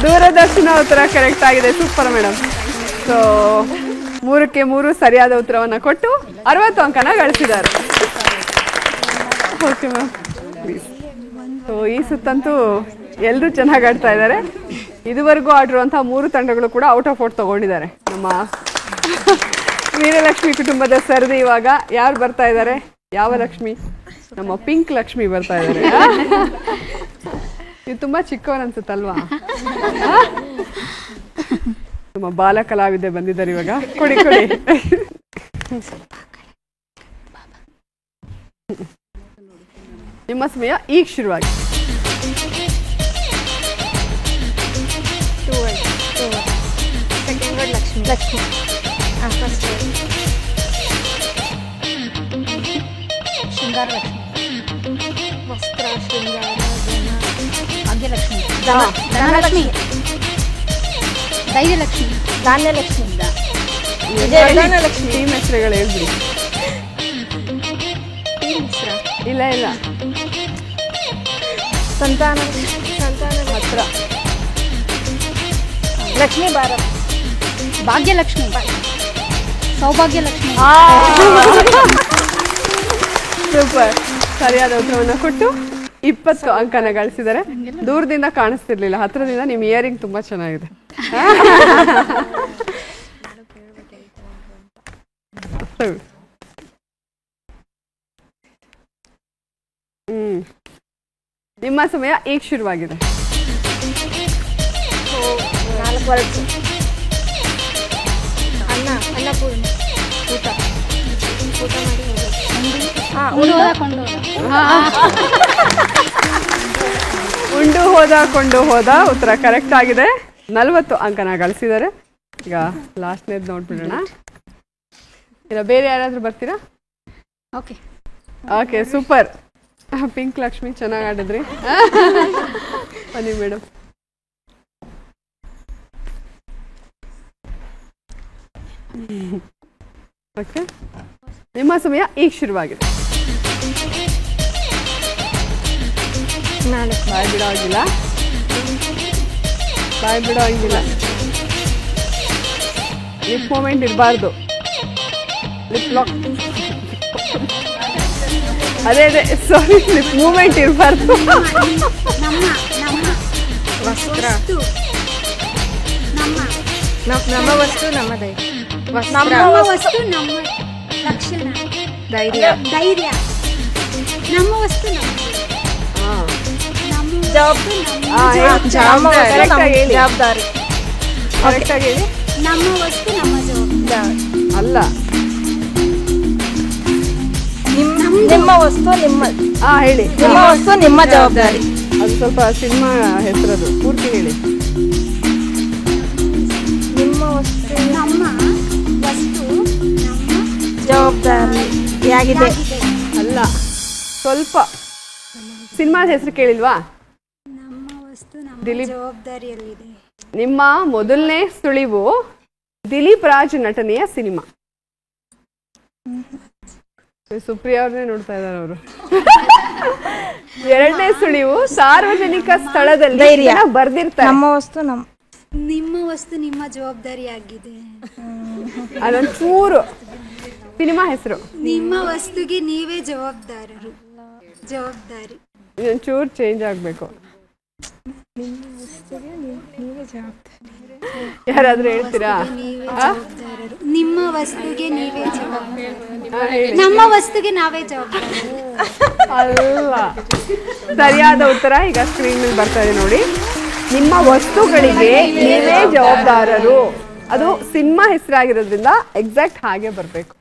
ದೂರದರ್ಶನ ಉತ್ತರ ಕರೆಕ್ಟ್ ಆಗಿದೆ. Super madam. ಸೊ 3ಕ್ಕೆ 3 ಸರಿಯಾದ ಉತ್ತರವನ್ನು ಕೊಟ್ಟು 60 ಅಂಕನ ಗಳಿಸಿದ್ದಾರೆ. Okay ma'am. ಸೊ ಈ ಸುತ್ತಂತೂ ಎಲ್ಲರೂ ಚೆನ್ನಾಗಿ ಆಡ್ತಾ ಇದ್ದಾರೆ. ಇದುವರೆಗೂ ಆಡಿರುವಂತಹ 3 ತಂಡಗಳು ಕೂಡ ಔಟ್ ಆಫ್ ಔಟ್ ತಗೊಂಡಿದ್ದಾರೆ. ನಮ್ಮ ವೀರಲಕ್ಷ್ಮಿ ಕುಟುಂಬದ ಸರದಿ ಇವಾಗ ಯಾರು ಬರ್ತಾ ಇದ್ದಾರೆ? ಯಾವ ಲಕ್ಷ್ಮಿ? ನಮ್ಮ ಪಿಂಕ್ ಲಕ್ಷ್ಮಿ ಬರ್ತಾ ಇದ್ದಾರೆ. ಇದು ತುಂಬಾ ಚಿಕ್ಕವರ್ ಅನ್ಸುತ್ತಲ್ವಾ? ನಮ್ಮ ಬಾಲ ಕಲಾವಿದೆ ಬಂದಿದ್ದಾರೆ ಇವಾಗ. ಕೊಡಿ ಕೊಡಿ. ನಿಮ್ಮ ಸಮಯ ಈಗ ಶುರುವಾಗಿ. ಲಕ್ಷ್ಮಿ. ಶೃಂಗಾರ ಲಕ್ಷ್ಮಿ. ವಸ್ತ್ರ ಶೃಂಗಾರ. ಭಾಗ್ಯಲಕ್ಷ್ಮಿ. ಧನಲಕ್ಷ್ಮಿ. ಧೈರ್ಯಲಕ್ಷ್ಮಿ. ಧಾನ್ಯಲಕ್ಷ್ಮಿ. ಟೀಮ್ ಹೆಸರುಗಳು ಹೇಳ್ಬಿಡಿ. ಇಲ್ಲ ಇಲ್ಲ. ಸಂತಾನ ಹತ್ರ. ಲಕ್ಷ್ಮೀ ಭಾರತ್. ಭಾಗ್ಯಲಕ್ಷ್ಮಿ. ಸೌಭಾಗ್ಯಲಕ್ಷ್ಮಿ. ಸೂಪರ್. ಸರಿಯಾದ ಉತ್ತರವನ್ನು ಕೊಟ್ಟು 20 ಅಂಕನ ಗಳಿಸಿದ್ದಾರೆ. ದೂರದಿಂದ ಕಾಣಿಸ್ತಿರ್ಲಿಲ್ಲ, ಹತ್ರದಿಂದ ನಿಮ್ಮ ಇಯರಿಂಗ್ ತುಂಬಾ ಚೆನ್ನಾಗಿದೆ. ನಿಮ್ಮ ಸಮಯ ಈಗ ಶುರುವಾಗಿದೆ. 4 ವರ್ಷ. ಅನ್ನಪೂರ್ಣ. ಊಟ ಉಂಡು ಹೋದ ಕೊಂಡು ಹೋದ ಉತ್ತರ ಕರೆಕ್ಟ್ ಆಗಿದೆ. 40 ಅಂಕನ ಗಳಿಸಿದ್ದಾರೆ. ಈಗ ಲಾಸ್ಟ್ನೇದು ನೋಡ್ಬಿಡೋಣ. ಇಲ್ಲ ಬೇರೆ ಯಾರಾದ್ರೂ ಬರ್ತೀರಾ? Okay okay, super. Pink Lakshmi ಚೆನ್ನಾಗಿ ಆಡಿದ್ರಿ. ಬನ್ನಿ ಮೇಡಮ್. ಓಕೆ, ನಿಮ್ಮ ಸಮಯ ಈಗ ಶುರುವಾಗಿದೆ. ಬಾಯ್ ಬಿಡೋ ಆಗಿಲ್ಲ. ಬಾಯ್ ಬಿಡೋ ಹಂಗಿಲ್ಲ. ಲಿಪ್ ಮೂಮೆಂಟ್ ಇರಬಾರ್ದು. Lip lock. ಅದೇ ಅದೇ ಸಾರಿ, ಲಿಪ್ ಮೂಮೆಂಟ್ ಇರಬಾರ್ದು. ವಸ್ತ್ರ. ನಮ್ಮ ವಸ್ತು ನಮ್ಮ ಧೈರ್ಯ. ನಮ್ಮ ವಸ್ತು ನಮ್ಮ ಲಕ್ಷಣ. ಧೈರ್ಯ. ಧೈರ್ಯ. ನಮ್ಮ ವಸ್ತು ನಮ್ಮ. ನಮ್ಮ ಜವಾಬ್ದಾರಿ. ಕರೆಕ್ಟಾಗಿ ಹೇಳಿ. ನಮ್ಮ ವಸ್ತು ನಮ್ಮ ಜವಾಬ್ದಾರಿ. ಅಲ್ಲ, ನಿಮ್ಮ ವಸ್ತು ನಿಮ್ಮ ಹೇಳಿ. ನಿಮ್ಮ ವಸ್ತು ನಿಮ್ಮ ಜವಾಬ್ದಾರಿ. ಅದು ಸ್ವಲ್ಪ ಸಿನಿಮಾ ಹೆಸರದು, ಪೂರ್ತಿ ಹೇಳಿ. ನಿಮ್ಮ ವಸ್ತು ನಮ್ಮ ವಸ್ತು ನಮ್ಮ ಜವಾಬ್ದಾರಿಯಾಗಿದೆ. ಅಲ್ಲ, ಸ್ವಲ್ಪ ಸಿನಿಮಾದ ಹೆಸರು ಕೇಳಿಲ್ವಾ? ನಮ್ಮ ವಸ್ತು ನಮ್ಮ ದಿಲೀಪ್. ಜವಾಬ್ದಾರಿಯಲ್ಲಿದೆ. ನಿಮ್ಮ ಮೊದಲನೇ ಸುಳಿವು ದಿಲೀಪ್ ರಾಜ್ ನಟನೆಯ ಸಿನಿಮಾ. ಸುಪ್ರಿಯಾ ಅವ್ರನ್ನೇ ನೋಡ್ತಾ ಇದ್ದಾರೆ ಅವರು. ಎರಡನೇ ಸುಳಿವು ಸಾರ್ವಜನಿಕ ಸ್ಥಳದಲ್ಲಿ ಬರ್ದಿರ್ತಾರೆ. ನಮ್ಮ ವಸ್ತು ನಿಮ್ಮ ವಸ್ತು ನಿಮ್ಮ ಜವಾಬ್ದಾರಿಯಾಗಿದೆ. ಅದೊಂಚೂರು ಸಿನಿಮಾ ಹೆಸರು. ನಿಮ್ಮ ವಸ್ತುಗೆ ನೀವೇ ಜವಾಬ್ದಾರರು. ಜವಾಬ್ದಾರಿ ಇದೊಂಚೂರು ಚೇಂಜ್ ಆಗಬೇಕು. ಯಾರಾದ್ರೂ ಹೇಳ್ತೀರಾ? ನಿಮ್ಮ ವಸ್ತುಗೆ ನೀವೇ ಜವಾಬ್ದಾರಿ. ನಮ್ಮ ವಸ್ತುಗೆ ನಾವೇ ಜವಾಬ್ದಾರಿ. ಅಲ್ಲ, ಸರಿಯಾದ ಉತ್ತರ ಈಗ ಸ್ಕ್ರೀನ್ ಮೇಲೆ ಬರ್ತಾ ಇದೆ ನೋಡಿ. ನಿಮ್ಮ ವಸ್ತುಗಳಿಗೆ ನೀವೇ ಜವಾಬ್ದಾರರು. ಅದು ಸಿನಿಮಾ ಹೆಸರಾಗಿರೋದ್ರಿಂದ ಎಕ್ಸಾಕ್ಟ್ ಹಾಗೆ ಬರಬೇಕು.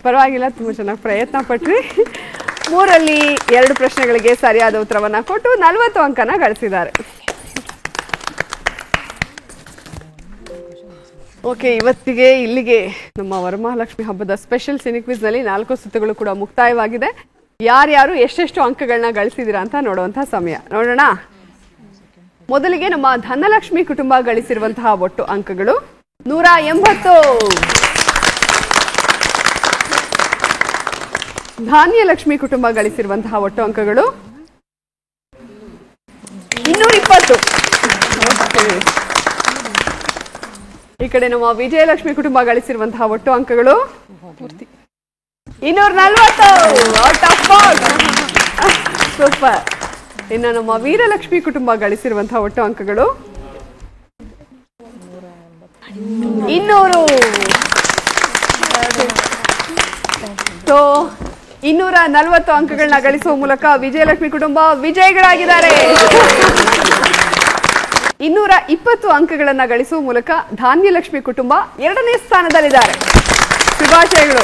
ಪರವಾಗಿಲ್ಲ, ತುಂಬ ಚೆನ್ನಾಗಿ ಪ್ರಯತ್ನ ಪಟ್ರಿ. 3ರಲ್ಲಿ 2 ಪ್ರಶ್ನೆಗಳಿಗೆ ಸರಿಯಾದ ಉತ್ತರವನ್ನ ಕೊಟ್ಟು 40 ಅಂಕನ ಗಳಿಸಿದ್ದಾರೆ. ಓಕೆ, ಇವತ್ತಿಗೆ ಇಲ್ಲಿಗೆ ನಮ್ಮ ವರಮಹಾಲಕ್ಷ್ಮಿ ಹಬ್ಬದ ಸ್ಪೆಷಲ್ ಸಿನಿ ಕ್ವಿಜ್ ನಲ್ಲಿ 4 ಸುತ್ತುಗಳು ಕೂಡ ಮುಕ್ತಾಯವಾಗಿದೆ. ಯಾರ್ಯಾರು ಎಷ್ಟೆಷ್ಟು ಅಂಕಗಳನ್ನ ಗಳಿಸಿದಿರಾ ಅಂತ ನೋಡುವಂತ ಸಮಯ. ನೋಡೋಣ. ಮೊದಲಿಗೆ ನಮ್ಮ ಧನಲಕ್ಷ್ಮಿ ಕುಟುಂಬ ಗಳಿಸಿರುವಂತಹ ಒಟ್ಟು ಅಂಕಗಳು 180. ಧಾನ್ಯಲಕ್ಷ್ಮಿ ಕುಟುಂಬ ಗಳಿಸಿರುವಂತಹ ಒಟ್ಟು ಅಂಕಗಳು 220. ಈ ಕಡೆ ನಮ್ಮ ವಿಜಯಲಕ್ಷ್ಮಿ ಕುಟುಂಬ ಗಳಿಸಿರುವಂತಹ ಒಟ್ಟು ಅಂಕಗಳು 240. ಸೂಪರ್. ಇನ್ನು ನಮ್ಮ ವೀರಲಕ್ಷ್ಮಿ ಕುಟುಂಬ ಗಳಿಸಿರುವಂತಹ ಒಟ್ಟು ಅಂಕಗಳು 200. ಸೊ 240 ಅಂಕಗಳನ್ನ ಗಳಿಸುವ ಮೂಲಕ ವಿಜಯಲಕ್ಷ್ಮಿ ಕುಟುಂಬ ವಿಜಯಿಗಳಾಗಿದ್ದಾರೆ. 220 ಅಂಕಗಳನ್ನ ಗಳಿಸುವ ಮೂಲಕ ಧಾನ್ಯಲಕ್ಷ್ಮಿ ಕುಟುಂಬ 2ನೇ ಸ್ಥಾನದಲ್ಲಿದ್ದಾರೆ. ಶುಭಾಶಯಗಳು.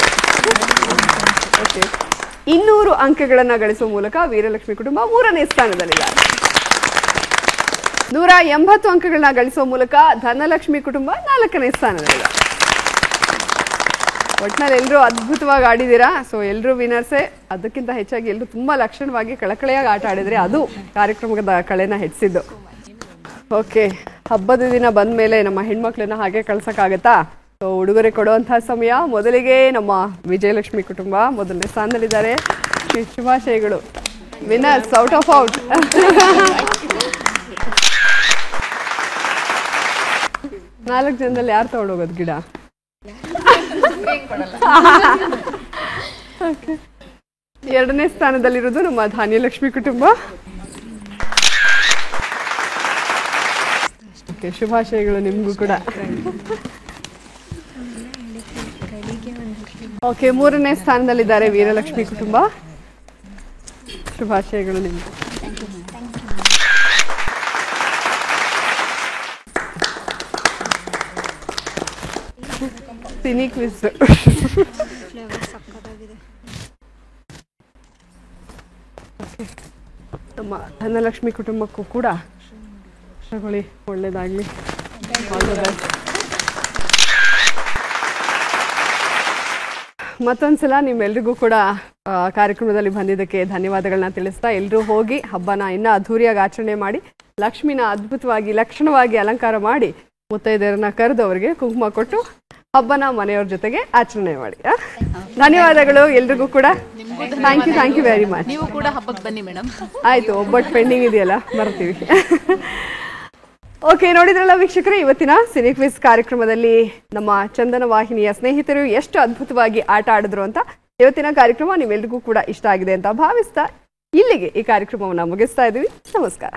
200 ಅಂಕಗಳನ್ನ ಗಳಿಸುವ ಮೂಲಕ ವೀರಲಕ್ಷ್ಮಿ ಕುಟುಂಬ 3ನೇ ಸ್ಥಾನದಲ್ಲಿದ್ದಾರೆ. 180 ಅಂಕಗಳನ್ನ ಗಳಿಸುವ ಮೂಲಕ ಧನಲಕ್ಷ್ಮಿ ಕುಟುಂಬ 4ನೇ ಸ್ಥಾನದಲ್ಲಿದ್ದಾರೆ. ಒಟ್ಟಿನಲ್ಲಿ ಎಲ್ಲರೂ ಅದ್ಭುತವಾಗಿ ಆಡಿದ್ದೀರಾ. ಸೊ ಎಲ್ಲರೂ ವಿನರ್ಸೇ. ಅದಕ್ಕಿಂತ ಹೆಚ್ಚಾಗಿ ಎಲ್ಲರೂ ತುಂಬಾ ಲಕ್ಷಣವಾಗಿ ಕಳಕಳೆಯಾಗಿ ಆಟ ಆಡಿದ್ರೆ ಅದು ಕಾರ್ಯಕ್ರಮದ ಕಳೆನ ಹೆಚ್ಚಿದ್ದು. ಓಕೆ, ಹಬ್ಬದ ದಿನ ಬಂದ ಮೇಲೆ ನಮ್ಮ ಹೆಣ್ಮಕ್ಳನ್ನ ಹಾಗೆ ಕಳ್ಸಕ್ಕಾಗತ್ತಾ? ಸೊ ಉಡುಗೊರೆ ಕೊಡುವಂತಹ ಸಮಯ. ಮೊದಲಿಗೆ ನಮ್ಮ ವಿಜಯಲಕ್ಷ್ಮಿ ಕುಟುಂಬ ಮೊದಲನೇ ಸ್ಥಾನದಲ್ಲಿದ್ದಾರೆ. ಶುಭಾಶಯಗಳು. Winners out of out. 4 ಜನದಲ್ಲಿ ಯಾರು ತಗೊಂಡೋಗೋದು ಗಿಡ? ಎರಡನೇ ಸ್ಥಾನದಲ್ಲಿರೋದು ನಮ್ಮ ಧಾನ್ಯಲಕ್ಷ್ಮಿ ಕುಟುಂಬ. ಶುಭಾಶಯಗಳು ನಿಮಗೂ ಕೂಡ. ಓಕೆ, 3ನೇ ಸ್ಥಾನದಲ್ಲಿದ್ದಾರೆ ವೀರಲಕ್ಷ್ಮಿ ಕುಟುಂಬ. ಶುಭಾಶಯಗಳು ನಿಮಗೂ. Cine quiz. ನಮ್ಮ ಧನಲಕ್ಷ್ಮಿ ಕುಟುಂಬಕ್ಕೂ ಕೂಡ ತಗೊಳ್ಳಿ, ಒಳ್ಳೇದಾಗ್ಲಿ. ಮತ್ತೊಂದ್ಸಲ ನಿಮ್ಮೆಲ್ರಿಗೂ ಕೂಡ ಕಾರ್ಯಕ್ರಮದಲ್ಲಿ ಬಂದಿದ್ದಕ್ಕೆ ಧನ್ಯವಾದಗಳನ್ನ ತಿಳಿಸ್ತಾ, ಎಲ್ಲರೂ ಹೋಗಿ ಹಬ್ಬನ ಇನ್ನೂ ಅದ್ಧೂರಿಯಾಗಿ ಆಚರಣೆ ಮಾಡಿ, ಲಕ್ಷ್ಮಿನ ಅದ್ಭುತವಾಗಿ ಲಕ್ಷಣವಾಗಿ ಅಲಂಕಾರ ಮಾಡಿ, ಮುತ್ತೈದೆಯರನ್ನ ಕರೆದು ಅವರಿಗೆ ಕುಂಕುಮ ಕೊಟ್ಟು ಹಬ್ಬನ ಮನೆಯವ್ರ ಜೊತೆಗೆ ಆಚರಣೆ ಮಾಡಿ. ಧನ್ಯವಾದಗಳು ಎಲ್ರಿಗೂ ಕೂಡ. Thank you very much. ನೀವು ಕೂಡ ಹಬ್ಬಕ್ಕೆ ಬನ್ನಿ ಮೇಡಮ್. ಆಯ್ತು, ಒಬ್ಬಟ್ಟು ಪೆಂಡಿಂಗ್ ಇದೆಯಲ್ಲ, ಬರ್ತೀವಿ. ಓಕೆ, ನೋಡಿದ್ರಲ್ಲ ವೀಕ್ಷಕರೇ, ಇವತ್ತಿನ ಸಿನಿ ಕ್ವಿಜ್ ಕಾರ್ಯಕ್ರಮದಲ್ಲಿ ನಮ್ಮ ಚಂದನ ವಾಹಿನಿಯ ಸ್ನೇಹಿತರು ಎಷ್ಟು ಅದ್ಭುತವಾಗಿ ಆಟ ಆಡಿದ್ರು ಅಂತ. ಇವತ್ತಿನ ಕಾರ್ಯಕ್ರಮ ನಿಮ್ಮೆಲ್ರಿಗೂ ಕೂಡ ಇಷ್ಟ ಆಗಿದೆ ಅಂತ ಭಾವಿಸ್ತಾ ಇಲ್ಲಿಗೆ ಈ ಕಾರ್ಯಕ್ರಮವನ್ನು ಮುಗಿಸ್ತಾ ಇದ್ದೀವಿ. ನಮಸ್ಕಾರ.